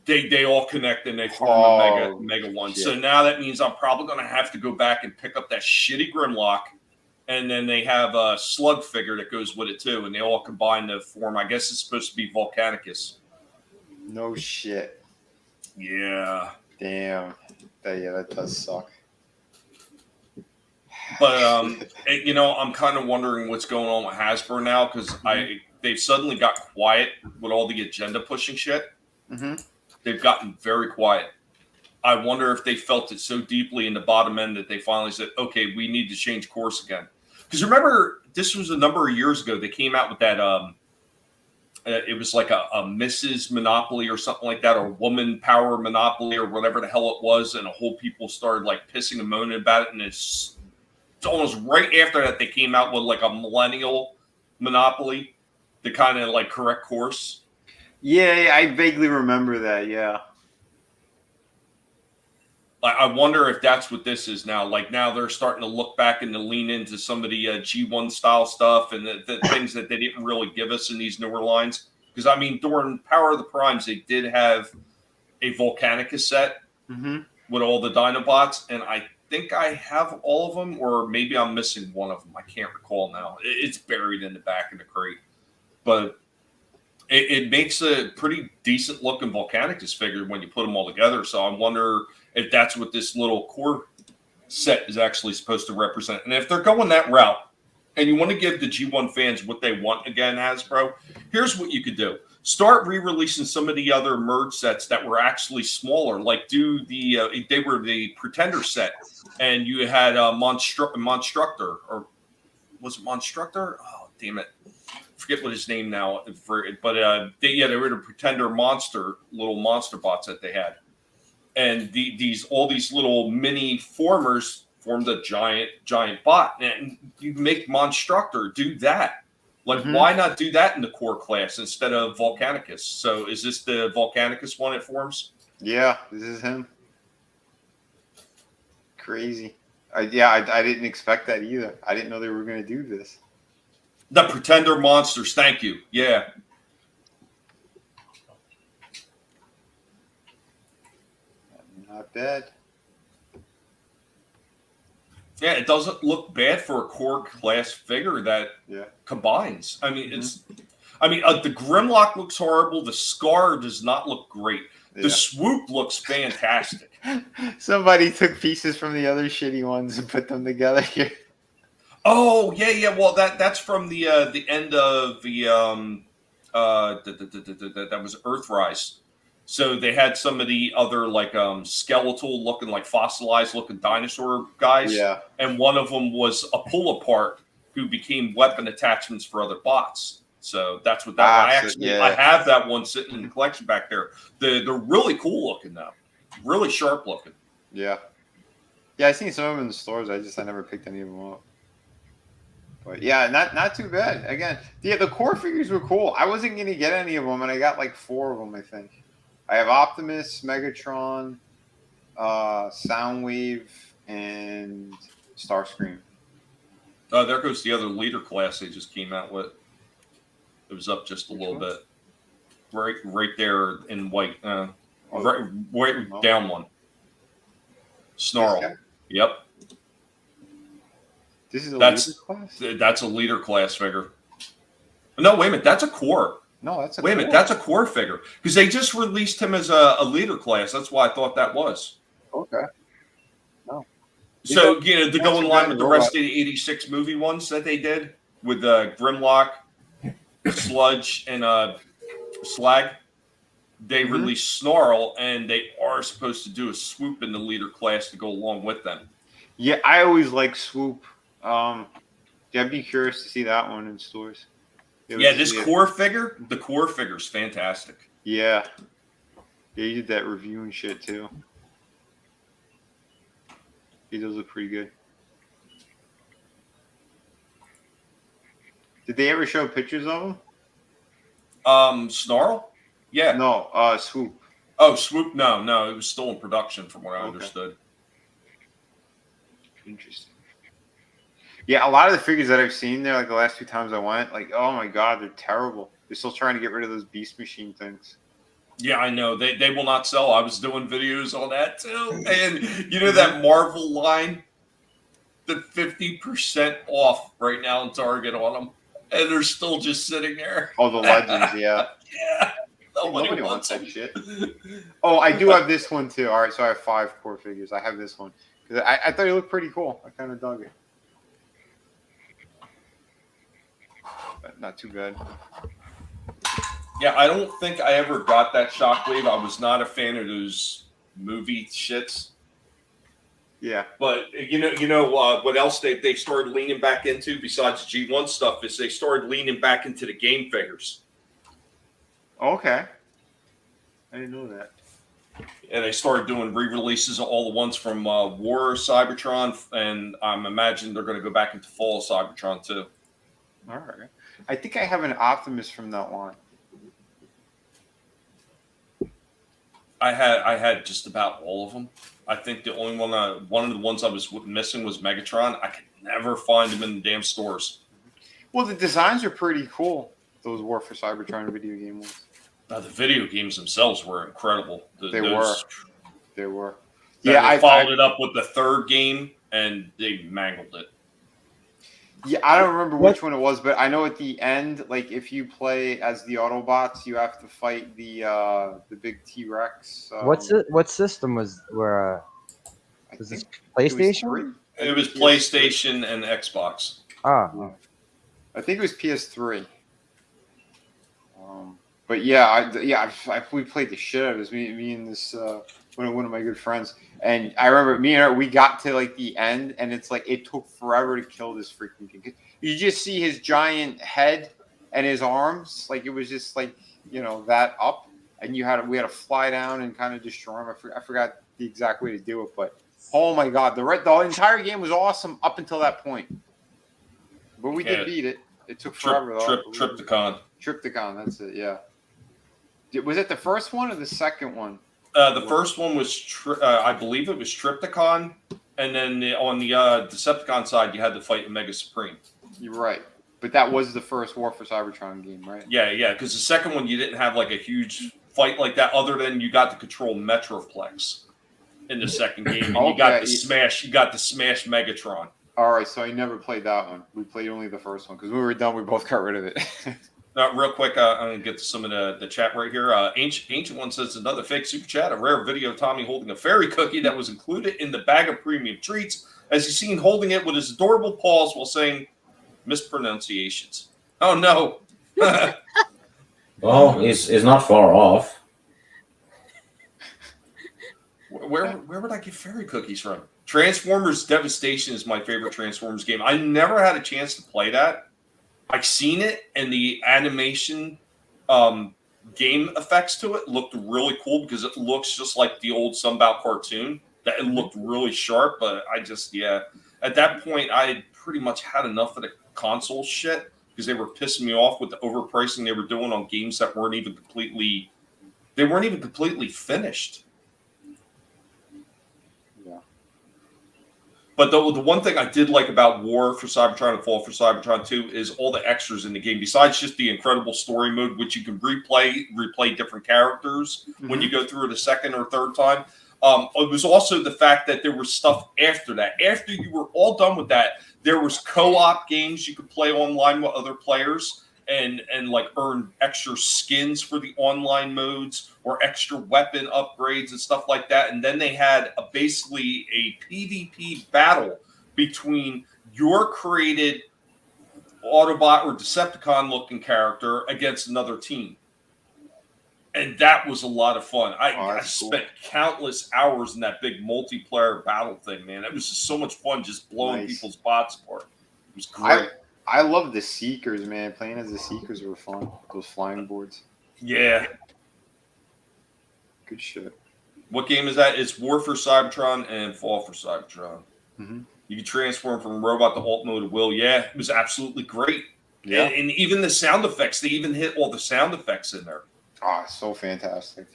They all connect and they form a mega one. Shit. So now that means I'm probably going to have to go back and pick up that shitty Grimlock, and then they have a Slug figure that goes with it too, and they all combine to form. I guess it's supposed to be Volcanicus. No shit. Yeah. Damn. That does suck. But I'm kind of wondering what's going on with Hasbro now because they've suddenly got quiet with all the agenda pushing shit. They've gotten very quiet. I wonder if they felt it so deeply in the bottom end that they finally said, okay, we need to change course again. Because remember, this was a number of years ago. They came out with that, it was like a Mrs. Monopoly or something like that, or Woman Power Monopoly or whatever the hell it was. And a whole people started like pissing and moaning about it. And it's almost right after that, they came out with like a Millennial Monopoly to kind of like correct course. Yeah, I vaguely remember that. Yeah. I wonder if that's what this is now. Like now they're starting to look back and to lean into some of the G1 style stuff and the things that they didn't really give us in these newer lines. Because I mean, during Power of the Primes, they did have a Volcanicus set with all the Dinobots, and I think I have all of them, or maybe I'm missing one of them. I can't recall now. It's buried in the back of the crate, but it makes a pretty decent looking Volcanicus figure when you put them all together. So I wonder if that's what this little core set is actually supposed to represent. And if they're going that route and you want to give the G1 fans what they want again, Hasbro, here's what you could do. Start re-releasing some of the other merge sets that were actually smaller. Like they were the Pretender set, and you had Monstructor, or was it Monstructor? Oh, damn it. Forget what his name now, but they were the Pretender little monster bots that they had, and all these little mini formers formed a giant bot, and you make Monstructor do that. Like, why not do that in the core class instead of Volcanicus? So, is this the Volcanicus one it forms? Yeah, this is him. Crazy. I didn't expect that either. I didn't know they were going to do this. The Pretender monsters, thank you. Yeah. Not bad. Yeah, it doesn't look bad for a core class figure that combines. I mean, the Grimlock looks horrible. The Scar does not look great. The Swoop looks fantastic. Somebody took pieces from the other shitty ones and put them together here. Oh yeah. Well, that's from the end of the that was Earthrise. So they had some of the other like skeletal looking, like fossilized looking dinosaur guys. Yeah. And one of them was a pull apart who became weapon attachments for other bots. So that's what that one. I have that one sitting in the collection back there. They're really cool looking though. Really sharp looking. Yeah. Yeah, I've seen some of them in the stores. I never picked any of them up. But yeah, not too bad. Again, the core figures were cool. I wasn't gonna get any of them, and I got like 4 of them, I think. I have Optimus, Megatron, Soundwave, and Starscream. Oh, there goes the other leader class they just came out with. It was up just a little bit. Right there in white. Right down one. Snarl. Yep. This is a leader class? That's a leader class figure. No, wait a minute. That's a core. No, that's a Wait a minute. That's a core figure. Because they just released him as a leader class. That's why I thought that was. Okay. No. So, to go in line with the rest of the 86 movie ones that they did with Grimlock, Sludge, and Slag, they released Snarl, and they are supposed to do a Swoop in the leader class to go along with them. Yeah, I always like Swoop. I'd be curious to see that one in stores. This core figure, the core figure's fantastic. Yeah. Yeah, you did that review and shit too. He does look pretty good. Did they ever show pictures of him? Snarl? Yeah. No, Swoop. Oh, Swoop? No, it was still in production from what I understood. Interesting. Yeah, a lot of the figures that I've seen there, like the last 2 times I went, like, oh my god, they're terrible. They're still trying to get rid of those Beast Machine things. Yeah, I know. They will not sell. I was doing videos on that too. And that Marvel line, the 50% off right now in Target on them. And they're still just sitting there. Oh, the Legends, yeah. Yeah. Nobody wants that shit. Oh, I do have this one too. All right, so I have 5 core figures. I have this one. Because I thought it looked pretty cool. I kind of dug it. But not too bad. Yeah, I don't think I ever got that Shockwave. I was not a fan of those movie shits. Yeah. But what else they started leaning back into besides G1 stuff is they started leaning back into the game figures. Okay. I didn't know that. And they started doing re-releases of all the ones from War Cybertron, and I'm imagining they're going to go back into Fall Cybertron too. All right. I think I have an Optimus from that line. I had just about all of them. I think the only one of the ones I was missing was Megatron. I could never find them in the damn stores. Well, the designs are pretty cool. Those War for Cybertron video game ones. The video games themselves were incredible. They were. Yeah, I followed it up with the 3rd game, and they mangled it. Yeah, I don't remember which one it was, but I know at the end, like if you play as the Autobots, you have to fight the big T-Rex. What system was this PlayStation? It was PlayStation and Xbox. Ah, I think it was PS3. But yeah, we played the shit out of this. Me and this one of my good friends, and I remember me and her, we got to like the end, and it's like it took forever to kill this freaking thing. You just see his giant head and his arms, like it was just like that up, and we had to fly down and kind of destroy him. I forgot the exact way to do it, but oh my god, the entire game was awesome up until that point. But we did beat it. It took forever though. Triptychon, that's it. Yeah. Was it the first one or the second one? The first one was, I believe it was Triptychon, and then on the Decepticon side, you had to fight Omega Supreme. You're right, but that was the first War for Cybertron game, right? Yeah, because the second one you didn't have like a huge fight like that, other than you got to control Metroplex. in the second game, and you got the Smash Megatron. All right, so I never played that one. We played only the first one because when we were done, we both got rid of it. Real quick, I'm going to get to some of the chat right here. Ancient One says another fake super chat, a rare video of Tommy holding a fairy cookie that was included in the bag of premium treats, as he's seen holding it with his adorable paws while saying mispronunciations. Oh, no. Well, he's not far off. Where would I get fairy cookies from? Transformers Devastation is my favorite Transformers game. I never had a chance to play that. I've seen it, and the animation game effects to it looked really cool because it looks just like the old Sunbow cartoon. That it looked really sharp, but at that point, I had pretty much had enough of the console shit because they were pissing me off with the overpricing they were doing on games that weren't even completely finished. But the one thing I did like about War for Cybertron and Fall for Cybertron 2 is all the extras in the game. Besides just the incredible story mode, which you can replay different characters when you go through it a second or third time. It was also the fact that there was stuff after that. After you were all done with that, there was co-op games you could play online with other players and like earn extra skins for the online modes or extra weapon upgrades and stuff like that. And then they had basically a PvP battle between your created Autobot or Decepticon looking character against another team. And that was a lot of fun. I spent countless hours in that big multiplayer battle thing, man. It was just so much fun just blowing people's bots apart. It was great. I love the Seekers, man. Playing as the Seekers were fun. Those flying boards. Yeah. Good shit. What game is that? It's War for Cybertron and Fall for Cybertron. Mm-hmm. You can transform from robot to alt mode at will. Yeah, it was absolutely great. Yeah. And even the sound effects, they even hit all the sound effects in there. Oh, so fantastic.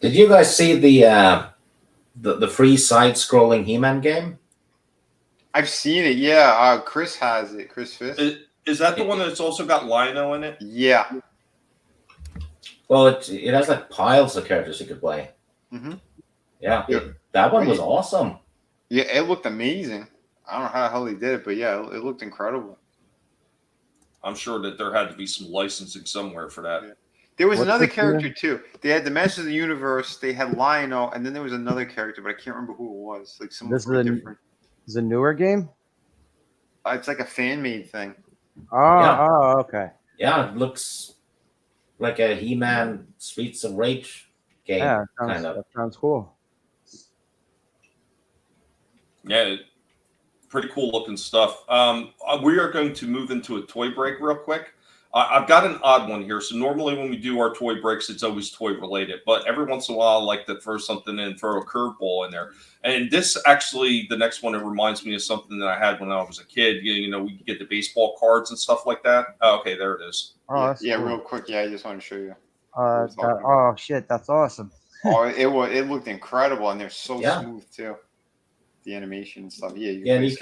Did you guys see the free side-scrolling He-Man game? I've seen it, yeah. Chris has it. Chris Fisk. Is that the one that's also got Lino in it? Yeah. Well, it has like piles of characters you could play. Mm-hmm. Yeah, that one was awesome. Yeah, it looked amazing. I don't know how the hell he did it, but yeah, it looked incredible. I'm sure that there had to be some licensing somewhere for that. Yeah. There was another character too. They had the Masters of the Universe. They had Lionel, and then there was another character, but I can't remember who it was. Like someone different. Is a newer game? It's like a fan-made thing. Oh, okay. Yeah, it looks like a He-Man Streets of Rage game. Yeah, that sounds cool. Yeah, pretty cool looking stuff. We are going to move into a toy break real quick. I've got an odd one here. So normally when we do our toy breaks, it's always toy related. But every once in a while, I like to throw something in, throw a curveball in there. And this actually, the next one, it reminds me of something that I had when I was a kid. You know, we could get the baseball cards and stuff like that. Oh, okay, there it is. Oh, yeah, cool. Real quick. Yeah, I just want to show you. Oh shit, that's awesome. It looked incredible, and they're so smooth too. The animation and stuff. Yeah, and you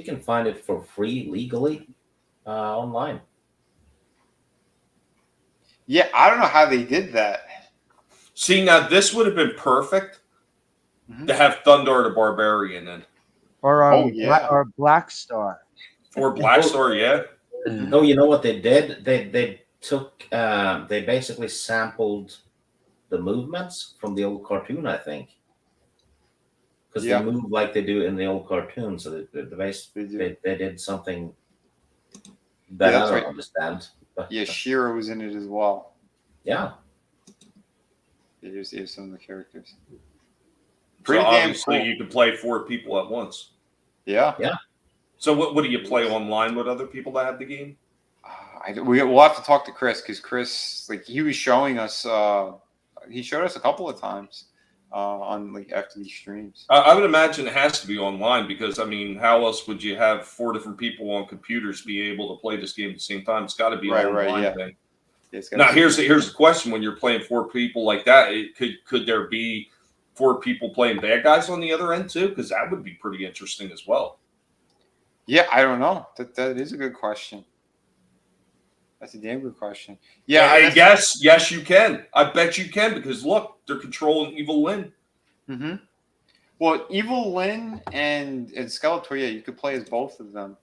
can find it for free legally online. Yeah, I don't know how they did that. See, now this would have been perfect to have Thundar the Barbarian in. Or or Black Star. Or Black Star, yeah. No, you know what they did? They took they basically sampled the movements from the old cartoon, I think. Because they move like they do in the old cartoon, so they did something that I don't understand. But, yeah, Shira was in it as well. Yeah. Here's some of the characters. Pretty damn cool. You can play 4 people at once. Yeah. Yeah. So what do you play online with other people that have the game? We'll have to talk to Chris because Chris, like, he was showing us. He showed us a couple of times on like after these streams. I would imagine it has to be online because I mean, how else would you have 4 different people on computers be able to play this game at the same time? It's got to be an online thing. Now here's the question: when you're playing 4 people like that, could there be 4 people playing bad guys on the other end too? Because that would be pretty interesting as well. Yeah, I don't know. That is a good question. That's a damn good question. Yeah, Yeah, I guess yes, you can. I bet you can because look, they're controlling Evil Lynn. Mm-hmm. Well, Evil Lynn and Skeletor, yeah, you could play as both of them.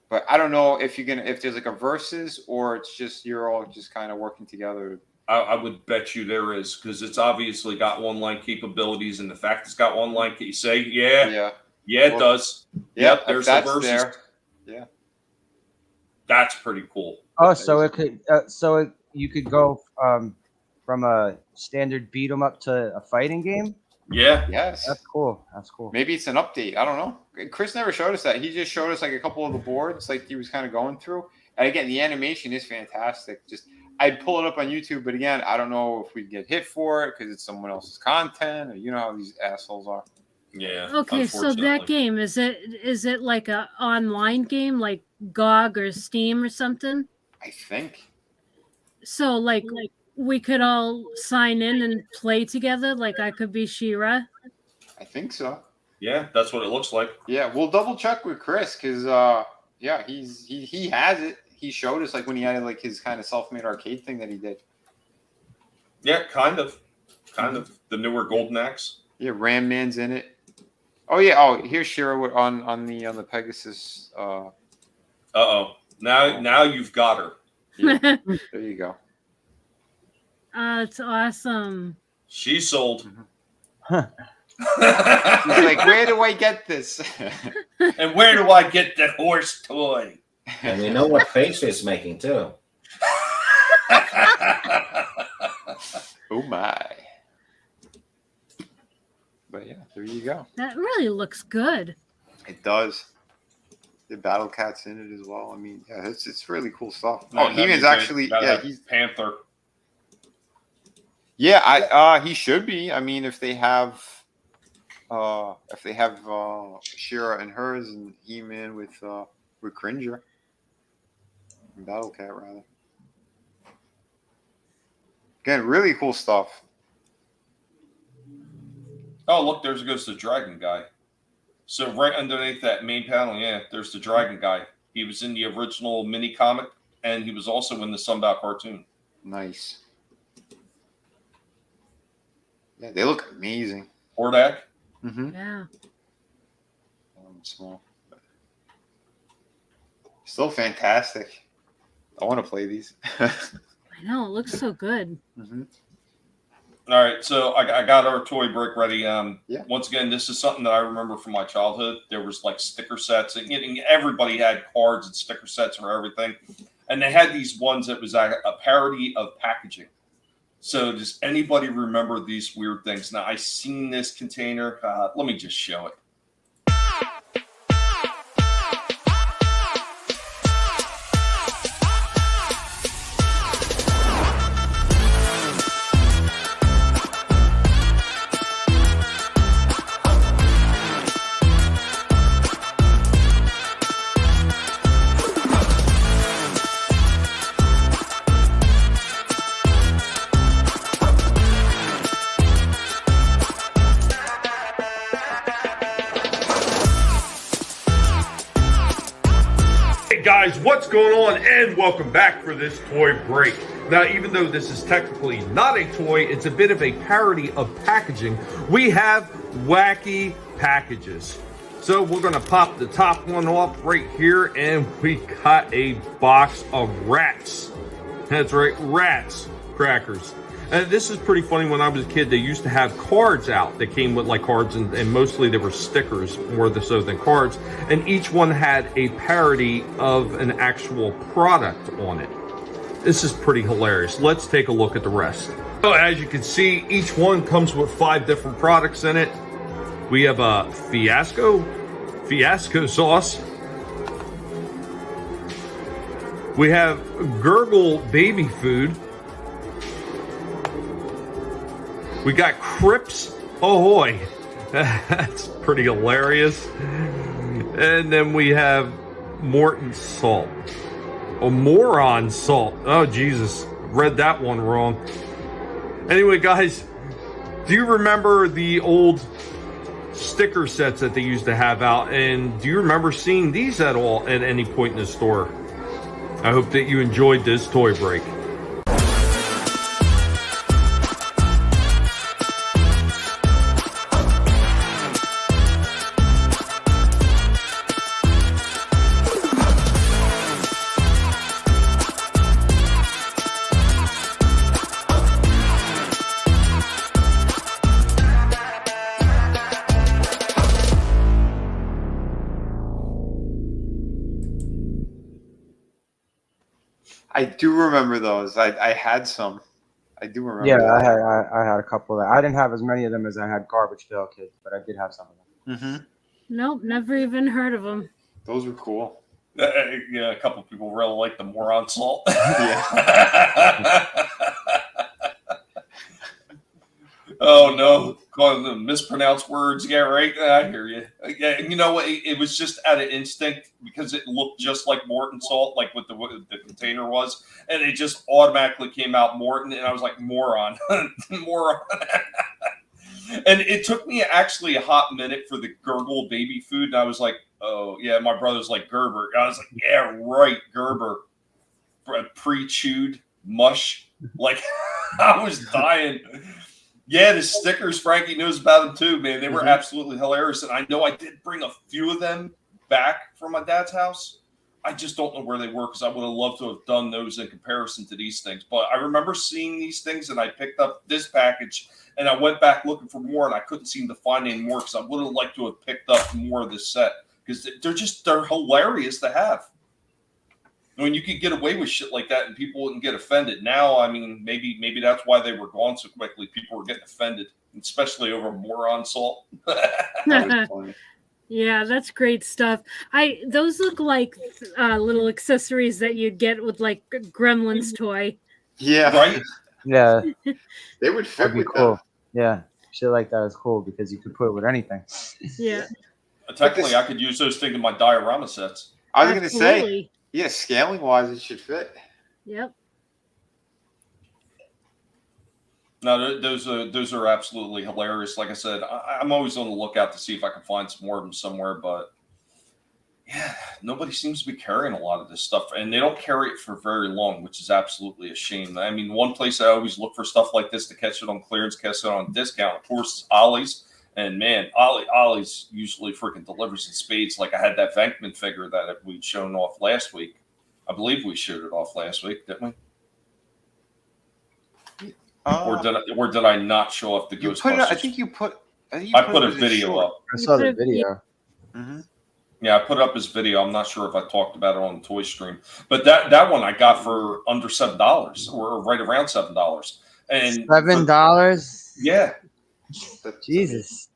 But I don't know if there's like a versus or it's just you're all just kind of working together. I would bet you there is because it's obviously got online capabilities, and the fact it's got online, you say, yeah, it does. Yep, there's the versus. There. Yeah, that's pretty cool. Oh, so it could, you could go from a standard beat 'em up to a fighting game. Yeah. Yes. That's cool. That's cool. Maybe it's an update. I don't know. Chris never showed us that. He just showed us like a couple of the boards, like he was kind of going through. And again, the animation is fantastic. Just I'd pull it up on YouTube, but again, I don't know if we get hit for it because it's someone else's content, or you know how these assholes are. Yeah. Okay, so that game is it like a online game like GOG or Steam or something? I think. So like we could all sign in and play together. Like I could be She-Ra. I think so. Yeah, that's what it looks like. Yeah, we'll double check with Chris because yeah, he has it. He showed us like when he had like his kind of self-made arcade thing that he did. Yeah, kind of the newer Golden Axe. Yeah, Ram Man's in it. Oh yeah. Oh, here's She-Ra on the Pegasus. Now you've got her. Yeah, there you go. It's awesome. She sold. He's like, where do I get this? And where do I get the horse toy? And we know what face she's making too. Oh my. But yeah, there you go. That really looks good. It does. The Battle Cat's in it as well. I mean, yeah, it's really cool stuff. No, oh, He-Man's actually he's Panther. Yeah, he should be. I mean, if they have She-Ra and hers and He-Man with Cringer. Battle Cat rather. Again, really cool stuff. Oh, look, there goes the dragon guy. So right underneath that main panel, yeah, there's the dragon guy. He was in the original mini comic, and he was also in the Sunbow cartoon. Nice. Yeah, they look amazing. Hordak. Mm-hmm. Yeah. Small. Still fantastic. I want to play these. I know, it looks so good. Mm-hmm. All right, so I got our toy break ready. Yeah. Once again, this is something that I remember from my childhood. There was like sticker sets, and everybody had cards and sticker sets for everything. And they had these ones that was a parody of packaging. So does anybody remember these weird things? Now, I seen this container. Let me just show it. Guys, what's going on? And welcome back for this toy break. Now, even though this is technically not a toy, it's a bit of a parody of packaging. We have wacky packages. So we're going to pop the top one off right here, and we got a box of rats. That's right, rats crackers. And this is pretty funny. When I was a kid, they used to have cards out that came with like cards, and mostly they were stickers more so than cards. And each one had a parody of an actual product on it. This is pretty hilarious. Let's take a look at the rest. So as you can see, each one comes with 5 different products in it. We have a fiasco sauce. We have gurgle baby food. We got Crips Ahoy. That's pretty hilarious. And then we have Morton Salt. Oh, Moron Salt. Oh, Jesus. Read that one wrong. Anyway, guys, do you remember the old sticker sets that they used to have out? And do you remember seeing these at all at any point in the store? I hope that you enjoyed this toy break. I do remember those. I had some. I do remember. Yeah, that. I had a couple of that. I didn't have as many of them as I had Garbage Pail Kids, but I did have some of them. Mm-hmm. Nope, never even heard of them. Those were cool. Yeah, a couple people really like the moron salt. Yeah. Oh no, calling them mispronounced words. Yeah, right. I hear you. Yeah, and you know what? It was just out of instinct because it looked just like Morton salt, like what the container was, and it just automatically came out Morton, and I was like, moron, moron. And it took me actually a hot minute for the gurgle baby food, and I was like, oh yeah, my brother's like Gerber. I was like, yeah, right, Gerber, pre-chewed mush. Like I was dying. Yeah, the stickers, Frankie knows about them too, man. They were absolutely hilarious. And I know I did bring a few of them back from my dad's house. I just don't know where they were because I would have loved to have done those in comparison to these things. But I remember seeing these things and I picked up this package and I went back looking for more and I couldn't seem to find any more because I would have liked to have picked up more of this set because they're hilarious to have. I mean, you could get away with shit like that and people wouldn't get offended. Now, I mean, maybe that's why they were gone so quickly. People were getting offended, especially over moron salt. That was funny. Yeah, that's great stuff. Those look like little accessories that you'd get with like a Gremlins toy. Yeah. Right? Yeah, They would fit that'd be with cool. them. Yeah, shit like that is cool because you could put it with anything. Yeah. Technically, I could use those things in my diorama sets. I was going to say, Absolutely. yeah, scaling wise, it should fit. Yep. No, those are absolutely hilarious. Like I said, I'm always on the lookout to see if I can find some more of them somewhere. But yeah, nobody seems to be carrying a lot of this stuff, and they don't carry it for very long, which is absolutely a shame. I mean, one place I always look for stuff like this to catch it on clearance, catch it on discount, of course, is Ollie's. And man, Ollie's usually freaking delivers in spades. Like I had that Venkman figure that we'd shown off last week. I believe we showed it off last week, didn't we? Or did I not show off the You Ghostbusters? put it, I think you put I put a it as video short. up. I saw the put it- video. Mhm. Yeah, I put up his video. I'm not sure if I talked about it on the toy stream, but that one I got for under $7 or right around $7. And $7. yeah, Jesus.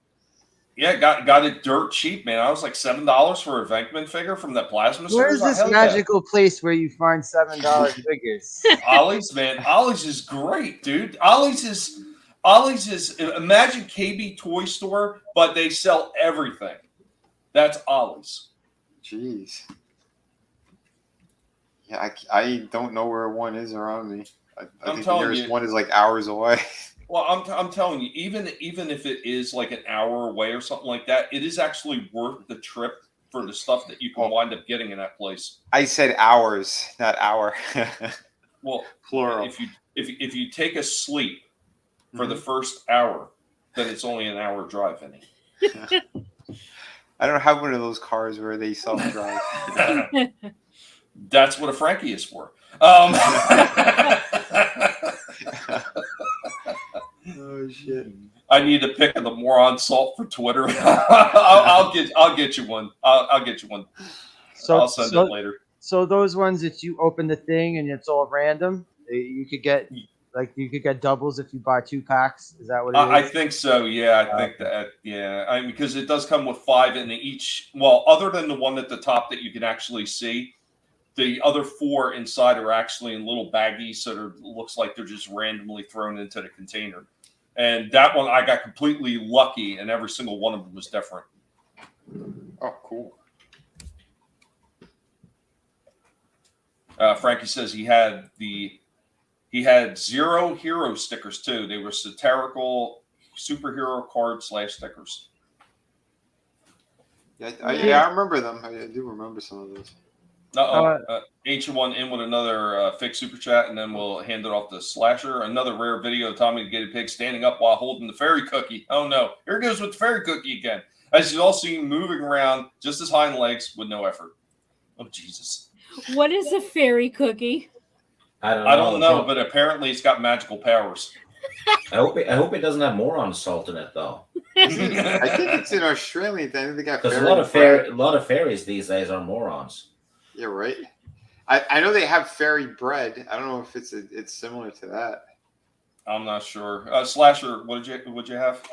yeah, got it dirt cheap, man. I was like $7 for a Venkman figure from that plasma. Where's series. I this held that. magical place where you find $7 figures? Ollie's, man. Ollie's is great, dude. Ollie's is imagine KB Toy Store, but they sell everything. That's Ollie's. Jeez. Yeah, I don't know where one is around me. I I'm think the telling nearest you. one is like hours away. Well, I'm telling you, even if it is like an hour away or something like that, it is actually worth the trip for the stuff that you can wind up getting in that place. I said hours, not hour. Well, Plural. if you take a sleep for the first hour, then it's only an hour drive, Vinnie. I don't have one of those cars where they self-drive. That's what a Frankie is for. Oh shit! I need a pic of the moron salt for Twitter. I'll get you one. I'll get you one. I'll send it later. So those ones that you open the thing and it's all random, you could get doubles if you buy 2 packs. Is that what it is? I think so. Yeah, I think that. Yeah, because it does come with 5 in each. Well, other than the one at the top that you can actually see, the other 4 inside are actually in little baggies, so it looks like they're just randomly thrown into the container. And that one, I got completely lucky, and every single one of them was different. Oh, cool. Frankie says he had 0 hero stickers too. They were satirical superhero cards / stickers. Yeah, I remember them. I do remember some of those. Ancient one in with another fake super chat, and then we'll hand it off to Slasher. Another rare video of Tommy the Guinea Pig standing up while holding the fairy cookie. Oh no, here it goes with the fairy cookie again. As you all see him moving around just his hind legs with no effort. Oh Jesus! What is a fairy cookie? I don't know, but apparently it's got magical powers. I hope it doesn't have moron salt in it though. I think it's an Australian thing. They got Because a lot of fairies these days are morons. Yeah, right. I know they have fairy bread. I don't know if it's similar to that. I'm not sure. Slasher, what'd you have?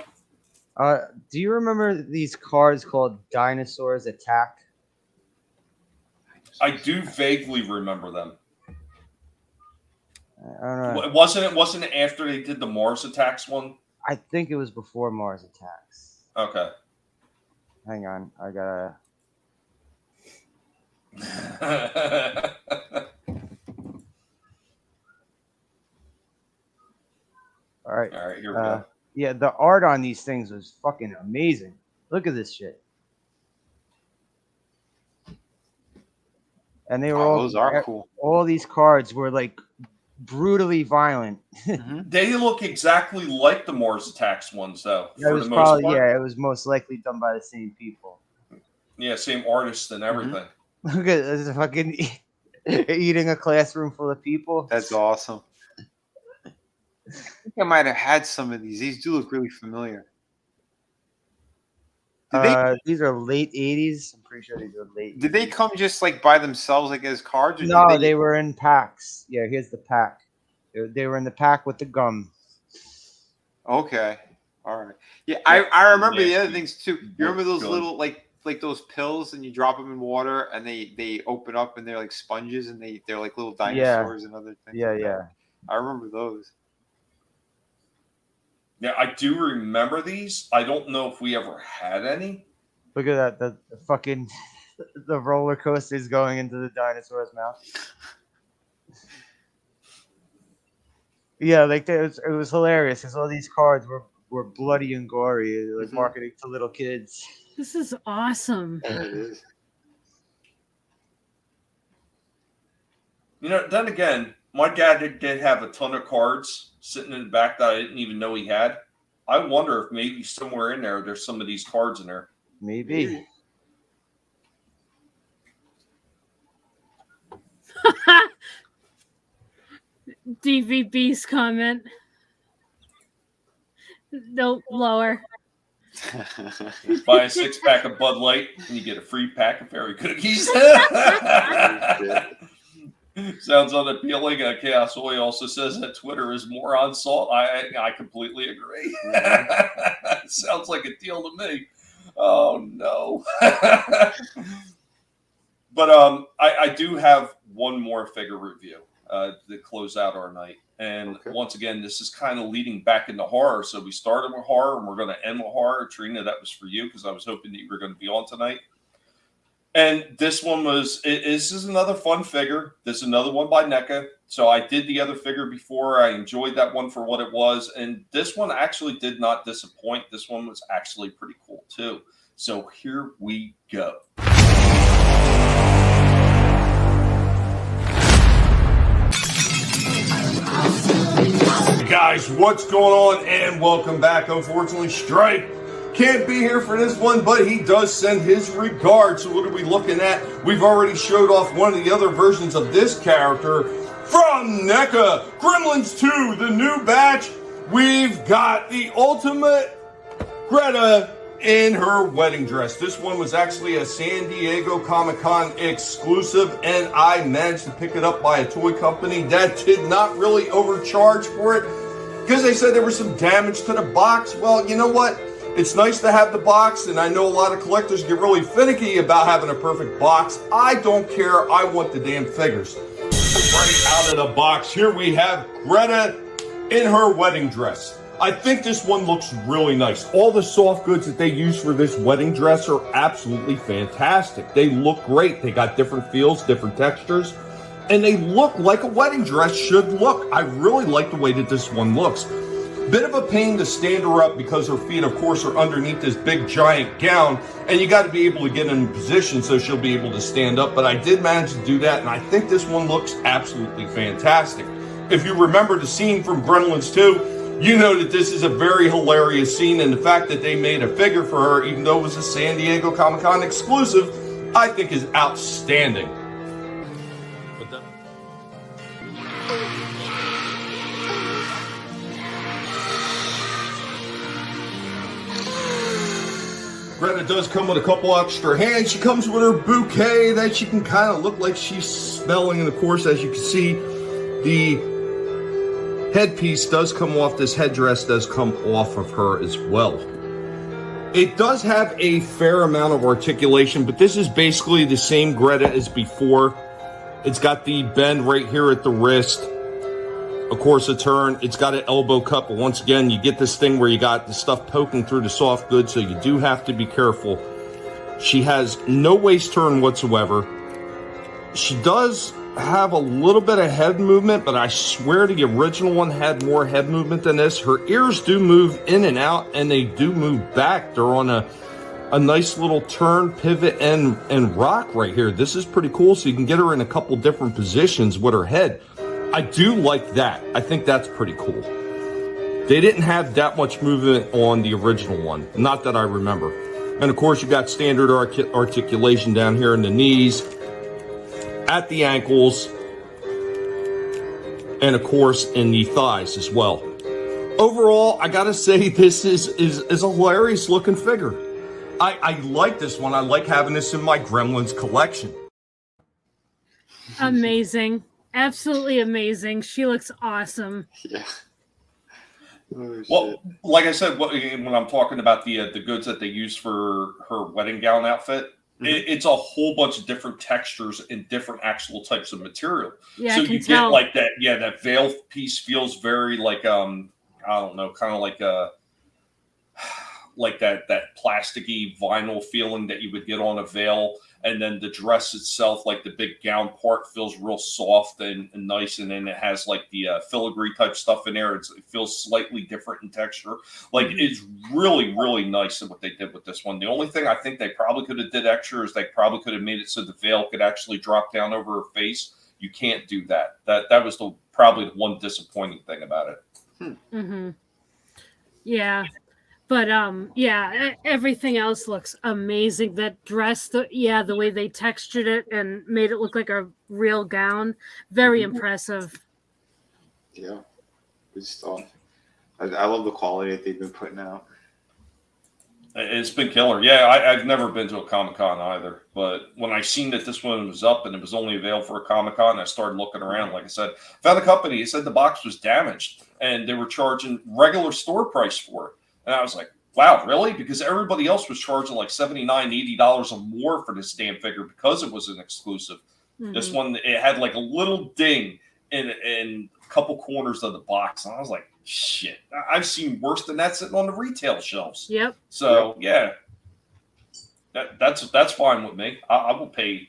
Do you remember these cards called Dinosaurs Attack? I do vaguely remember them. I don't know. Wasn't it after they did the Mars Attacks one? I think it was before Mars Attacks. Okay. Hang on, I gotta. All right, here we go. Yeah, the art on these things was fucking amazing. Look at this shit. And they were those are cool. All these cards were like brutally violent. They look exactly like the Mars Attacks ones, though. It was probably it was most likely done by the same people. Yeah, same artists and everything. Look at this fucking eating a classroom full of people. That's awesome. I think I might have had some of these. These do look really familiar. These are late 80s. I'm pretty sure these are late. Did they come just like by themselves, like as cards? Or No, they were in packs. Yeah, here's the pack. They were in the pack with the gum. Okay, all right. Yeah, I remember the other things too. You remember those little like those pills, and you drop them in water, and they open up, and they're like sponges, and they're like little dinosaurs and other things. Yeah, like yeah. that. I remember those. Yeah, I do remember these. I don't know if we ever had any. Look at that. The fucking the roller coaster is going into the dinosaur's mouth. Yeah, like it was hilarious because all these cards were bloody and gory, like marketing to little kids. This is awesome. It is. You know, then again, my dad did have a ton of cards sitting in the back that I didn't even know he had. I wonder if maybe somewhere in there's some of these cards in there. Maybe. DVB's comment. Nope, lower. Buy a 6-pack of Bud Light and you get a free pack of fairy cookies. Sounds unappealing. Chaos Oy also says that Twitter is moron salt. I completely agree. Sounds like a deal to me. Oh no. But I do have one more figure review to close out our night. And once again, this is kind of leading back into horror. So we started with horror and we're going to end with horror. Trina, that was for you because I was hoping that you were going to be on tonight. And this one this is another fun figure. This is another one by NECA. So I did the other figure before. I enjoyed that one for what it was. And this one actually did not disappoint. This one was actually pretty cool too. So here we go. Guys, what's going on? And welcome back. Unfortunately, Stripe can't be here for this one, but he does send his regards. So what are we looking at? We've already showed off one of the other versions of this character from NECA. Gremlins 2, the new batch. We've got the ultimate Greta in her wedding dress. This one was actually a San Diego Comic-Con exclusive, and I managed to pick it up by a toy company that did not really overcharge for it because they said there was some damage to the box. Well, you know what? It's nice to have the box, and I know a lot of collectors get really finicky about having a perfect box. I don't care. I want the damn figures. Right out of the box, here we have Greta in her wedding dress. I think this one looks really nice. All the soft goods that they use for this wedding dress are absolutely fantastic. They look great. They got different feels, different textures, and they look like a wedding dress should look. I really like the way that this one looks. Bit of a pain to stand her up because her feet, of course, are underneath this big giant gown, and you got to be able to get in position so she'll be able to stand up. But I did manage to do that, and I think this one looks absolutely fantastic. If you remember the scene from Gremlins 2, you know that this is a very hilarious scene, and the fact that they made a figure for her, even though it was a San Diego Comic-Con exclusive, I think is outstanding. Greta does come with a couple extra hands. She comes with her bouquet that she can kind of look like she's smelling. And of course, as you can see, the headpiece does come off. This headdress does come off of her as well. It does have a fair amount of articulation, but this is basically the same Greta as before. It's got the bend right here at the wrist. Of course, a turn. It's got an elbow cup, but once again, you get this thing where you got the stuff poking through the soft goods, so you do have to be careful. She has no waist turn whatsoever. She does have a little bit of head movement, but I swear the original one had more head movement than this. Her ears do move in and out, and they do move back. They're on a nice little turn, pivot, and rock right here. This is pretty cool, so you can get her in a couple different positions with her head. I do like that. I think that's pretty cool. They didn't have that much movement on the original one. Not that I remember. And of course, you got standard articulation down here in the knees, at the ankles, and of course in the thighs as well. Overall, I gotta say this is a hilarious looking figure. I like this one. I like having this in my Gremlins collection. Amazing. Absolutely amazing. She looks awesome. Yeah. Oh, well, like I said, when I'm talking about the goods that they use for her wedding gown outfit, it's a whole bunch of different textures and different actual types of material. Yeah, so I can you tell. get like that. Yeah, that veil piece feels very like I don't know, kind of like that plasticky vinyl feeling that you would get on a veil. And then the dress itself, like the big gown part, feels real soft and nice. And then it has like the filigree type stuff in there. It feels slightly different in texture. Like it's really, really nice in what they did with this one. The only thing I think they probably could have did extra is they probably could have made it so the veil could actually drop down over her face. You can't do that. That was probably the one disappointing thing about it. Mm-hmm. Yeah. But yeah, everything else looks amazing. That dress, the way they textured it and made it look like a real gown, very impressive. Yeah, good stuff. I love the quality that they've been putting out. It's been killer. Yeah, I've never been to a Comic-Con either. But when I seen that this one was up and it was only available for a Comic-Con, I started looking around. Like I said, found a company. It said the box was damaged and they were charging regular store price for it. And I was like, wow, really? Because everybody else was charging like $79, $80 or more for this damn figure because it was an exclusive. Mm-hmm. This one, it had like a little ding in a couple corners of the box. And I was like, shit, I've seen worse than that sitting on the retail shelves. Yep. So, yeah, that's fine with me. I will pay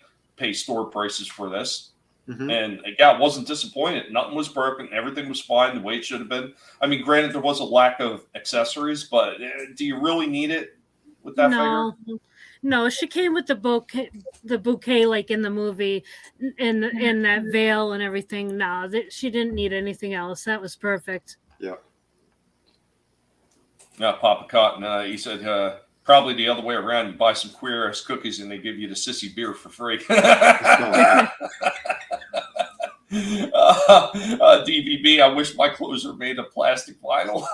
store prices for this. Mm-hmm. And yeah, I wasn't disappointed. Nothing was broken. Everything was fine the way it should have been. I mean, granted, there was a lack of accessories, but do you really need it with that figure? No, she came with the bouquet like in the movie, and that veil and everything. No, she didn't need anything else. That was perfect. Yeah. Papa Cotton, he said, probably the other way around. You buy some queer ass cookies and they give you the sissy beer for free. DVB, I wish my clothes were made of plastic vinyl.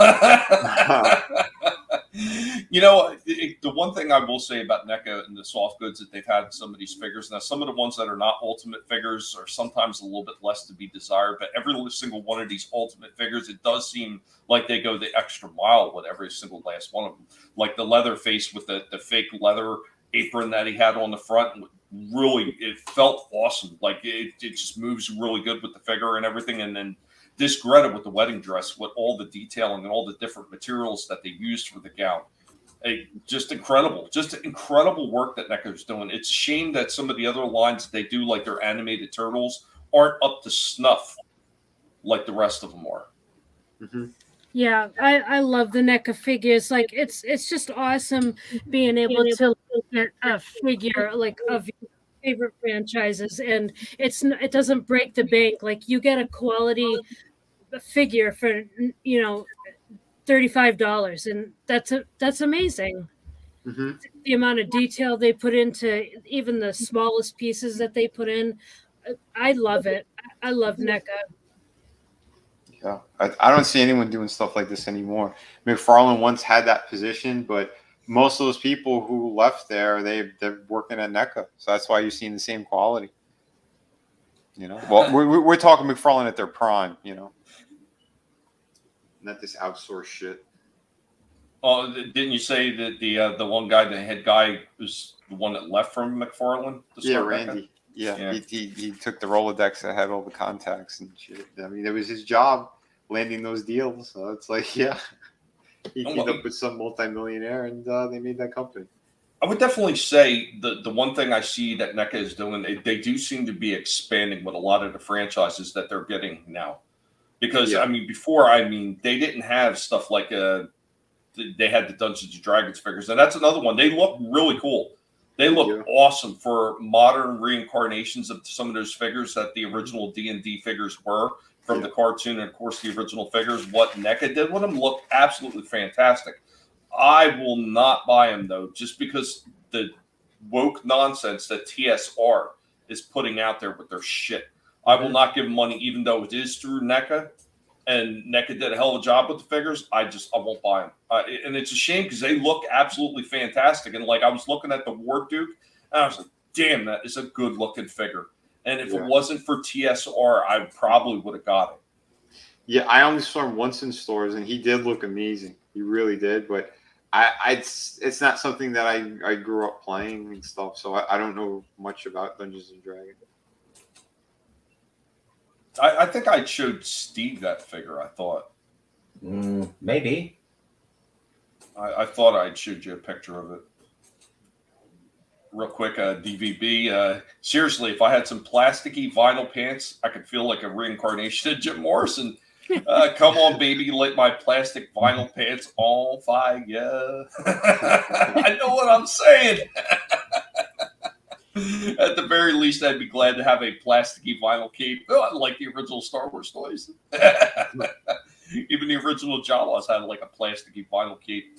You know, the one thing I will say about NECA and the soft goods that they've had in some of these figures, now some of the ones that are not ultimate figures are sometimes a little bit less to be desired, but every single one of these ultimate figures, it does seem like they go the extra mile with every single last one of them. Like the leather face with the fake leather apron that he had on the front, really, it felt awesome. Like it just moves really good with the figure and everything. And then this Greta with the wedding dress, with all the detailing and all the different materials that they used for the gown. Just incredible work that NECA's doing. It's a shame that some of the other lines that they do, like their animated turtles, aren't up to snuff like the rest of them are. Mm-hmm. Yeah, I love the NECA figures. Like it's just awesome being able to get a figure like of your favorite franchises, and it doesn't break the bank. Like you get a quality figure for $35, and that's amazing. Hmm. The amount of detail they put into even the smallest pieces that they put in, I love it. I love NECA. Yeah, I don't see anyone doing stuff like this anymore. McFarlane once had that position, but most of those people who left there, they're working at NECA, so that's why you're seeing the same quality. Well, we're talking McFarlane at their prime, not this outsourced shit. Oh, didn't you say that the one guy, the head guy, was the one that left from McFarlane? Yeah, Randy. Yeah. He took the Rolodex that had all the contacts and shit. I mean, it was his job landing those deals. So it's like, yeah, he teamed up with some multimillionaire, and they made that company. I would definitely say the one thing I see that NECA is doing, they do seem to be expanding with a lot of the franchises that they're getting now. Because, Yeah. I mean, before, they didn't have stuff like they had the Dungeons and Dragons figures, and that's another one. They look really cool. They look awesome for modern reincarnations of some of those figures that the original D&D figures were from the cartoon, and of course the original figures. What NECA did with them looked absolutely fantastic. I will not buy them though, just because the woke nonsense that TSR is putting out there with their shit. I will not give them money, even though it is through NECA. And NECA did a hell of a job with the figures. I won't buy them. And it's a shame because they look absolutely fantastic. And like I was looking at the War Duke, and I was like, damn, that is a good looking figure. And if it wasn't for TSR, I probably would have got it. Yeah, I only saw him once in stores, and he did look amazing. He really did. But it's not something that I grew up playing and stuff, so I don't know much about Dungeons and Dragons. I think I showed Steve that figure, I thought. Maybe. I thought I'd showed you a picture of it. Real quick, DVB. Seriously, if I had some plasticky vinyl pants, I could feel like a reincarnation of Jim Morrison. Come on, baby, light my plastic vinyl pants on fire. I know what I'm saying. At the very least, I'd be glad to have a plasticky vinyl cape. Oh, like the original Star Wars toys. Even the original Jawas had like a plasticky vinyl cape.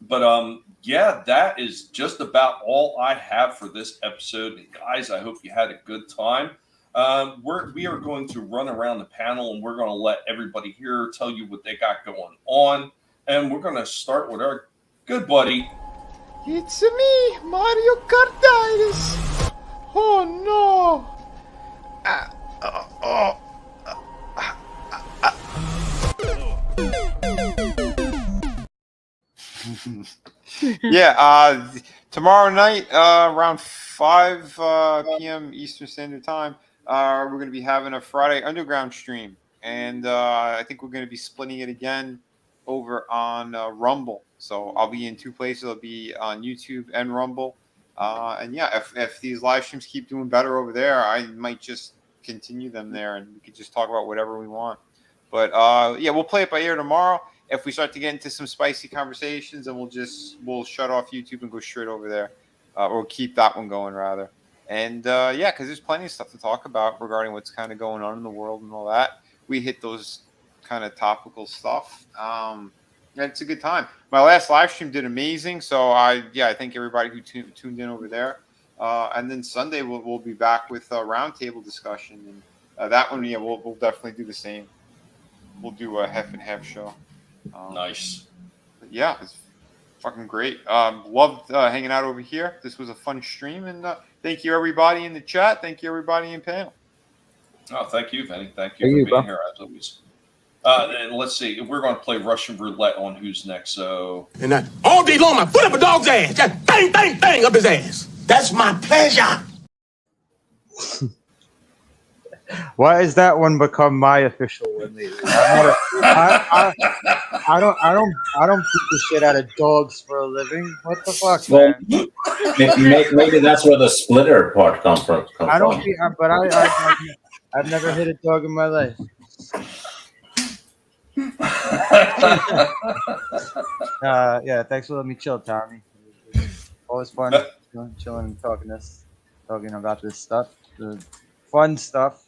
But yeah, that is just about all I have for this episode. And guys, I hope you had a good time. We are going to run around the panel, and we're going to let everybody here tell you what they got going on. And we're going to start with our good buddy. It's me, Mario Kartitis. Oh no. Yeah, tomorrow night around 5 p.m. Eastern Standard Time, we're going to be having a Friday Underground stream, and I think we're going to be splitting it again over on Rumble. So I'll be in two places. I'll be on YouTube and Rumble. And yeah, if these live streams keep doing better over there, I might just continue them there, and we could just talk about whatever we want. But yeah, we'll play it by ear tomorrow. If we start to get into some spicy conversations, then we'll shut off YouTube and go straight over there, or keep that one going rather. And yeah, because there's plenty of stuff to talk about regarding what's kind of going on in the world and all that. We hit those kind of topical stuff. It's a good time. My last live stream did amazing, so I thank everybody who tuned in over there. And then Sunday we'll be back with a roundtable discussion, and that one, yeah, we'll definitely do the same. We'll do a half and half show. Nice. Yeah, it's fucking great. Loved hanging out over here. This was a fun stream, and thank you everybody in the chat. Thank you everybody in panel. Oh, thank you, Vinnie. Thank you for being here as always. And let's see. We're going to play Russian roulette on who's next. So, And all day long, I put up a dog's ass. Just bang, bang, bang up his ass. That's my pleasure. Why has that one become my official one lately? I don't beat the shit out of dogs for a living. What the fuck, Well, man? maybe that's where the splitter part comes from. I don't beat, but I've never hit a dog in my life. Yeah, thanks for letting me chill, Tommy. Always fun chilling and talking about this stuff, the fun stuff.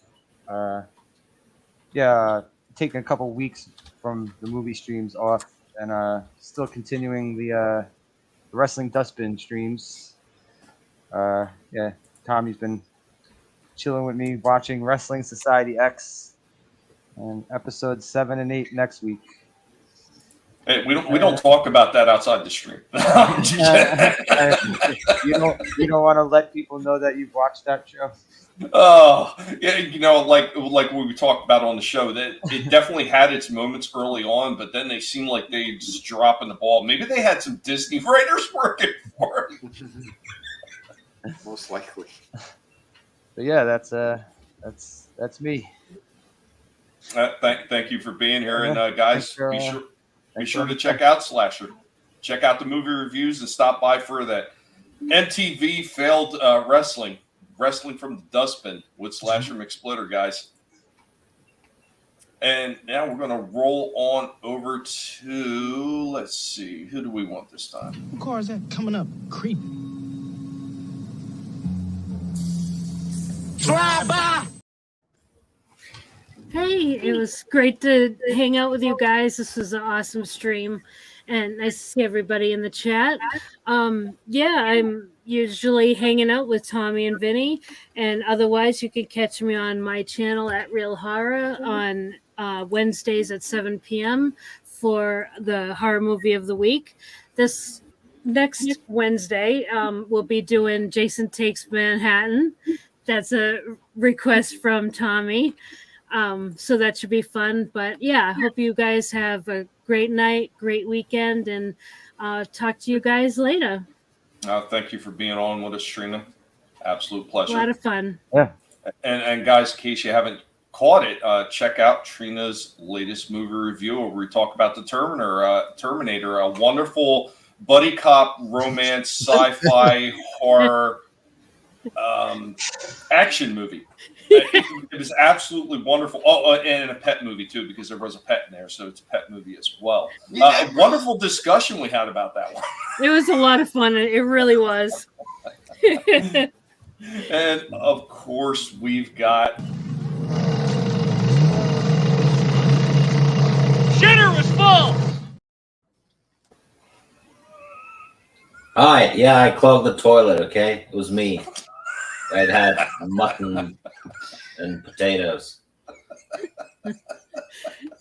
Yeah, taking a couple weeks from the movie streams off, and still continuing the wrestling dustbin streams. Yeah, Tommy's been chilling with me watching Wrestling Society X and episodes 7 and 8 next week. Hey, we don't talk about that outside the stream. You don't want to let people know that you've watched that show. Oh, yeah, like we talked about on the show, that it definitely had its moments early on, but then they seemed like they just dropping the ball. Maybe they had some Disney writers working for it. Most likely. But yeah, that's me. Thank you for being here, and guys, be sure to check out Slasher. Check out the movie reviews and stop by for that MTV failed wrestling from the dustbin with Slasher McSplitter, guys. And now we're going to roll on over to, let's see, who do we want this time? What car is that coming up? Creepy. Drive by. Hey, it was great to hang out with you guys. This was an awesome stream, and nice to see everybody in the chat. Yeah, I'm usually hanging out with Tommy and Vinnie, and otherwise you can catch me on my channel at Real Horror on Wednesdays at 7 p.m. for the horror movie of the week. This next Wednesday, we'll be doing Jason Takes Manhattan. That's a request from Tommy. So that should be fun. But yeah, I hope you guys have a great night, great weekend, and talk to you guys later. Thank you for being on with us, Trina. Absolute pleasure. A lot of fun. Yeah. And guys, in case you haven't caught it, check out Trina's latest movie review where we talk about the Terminator, a wonderful buddy cop romance, sci-fi horror action movie. It was absolutely wonderful. Oh, and a pet movie too, because there was a pet in there, so it's a pet movie as well. A wonderful discussion we had about that one. It was a lot of fun. It really was. And of course, we've got Shitter was full. Hi, yeah, I clogged the toilet, okay? It was me. I'd had mutton and potatoes.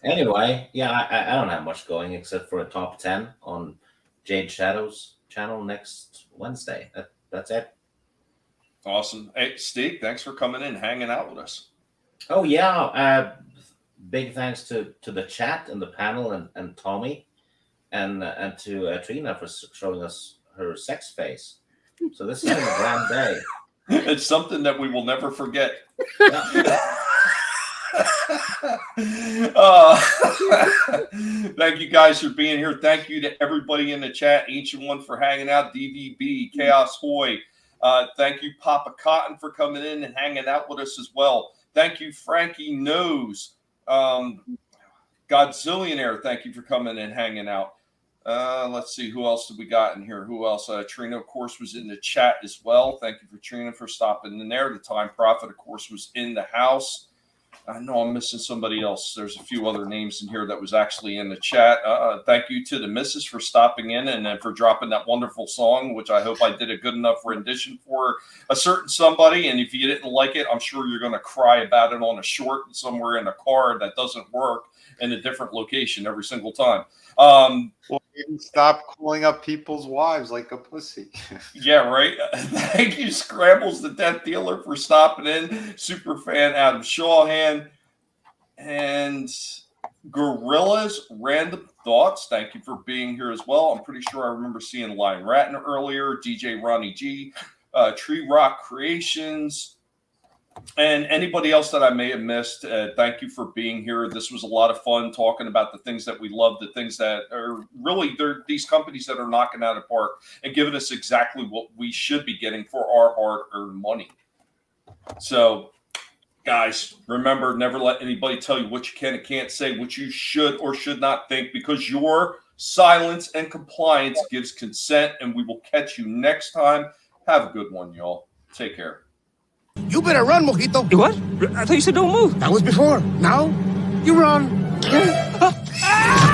Anyway, yeah, I don't have much going except for a top 10 on Jade Shadow's channel next Wednesday. That's it. awesome. Hey, Steve, thanks for coming in, hanging out with us. Oh, yeah. Big thanks to the chat and the panel and Tommy and to Trina for showing us her sex face. So this has been a grand day. It's something that we will never forget. Thank you guys for being here. Thank you to everybody in the chat, each one for hanging out. DVB, Chaos Hoy. Thank you, Papa Cotton, for coming in and hanging out with us as well. Thank you, Frankie Knows. Godzillionaire, thank you for coming and hanging out. Let's see, who else did we got in here? Who else? Trina, of course, was in the chat as well. Thank you for Trina for stopping in there. The Time Prophet, of course, was in the house. I know I'm missing somebody else. There's a few other names in here that was actually in the chat. Thank you to the missus for stopping in and for dropping that wonderful song, which I hope I did a good enough rendition for a certain somebody. And if you didn't like it, I'm sure you're going to cry about it on a short somewhere in a car that doesn't work in a different location every single time. Well, maybe stop calling up people's wives like a pussy. Yeah, right. Thank you, Scrambles the Death Dealer, for stopping in. Super fan Adam Shawhan and Gorilla's Random Thoughts. Thank you for being here as well. I'm pretty sure I remember seeing Lion Ratton earlier. DJ Ronnie G, Tree Rock Creations. And anybody else that I may have missed, thank you for being here. This was a lot of fun talking about the things that we love, the things that are really, they're these companies that are knocking out of the park and giving us exactly what we should be getting for our hard-earned money. So Guys, remember, never let anybody tell you what you can and can't say, what you should or should not think, because your silence and compliance gives consent, and we will catch you next time. Have a good one, y'all. Take care. You better run, Mojito. You what? I thought you said don't move. That was before. Now, you run.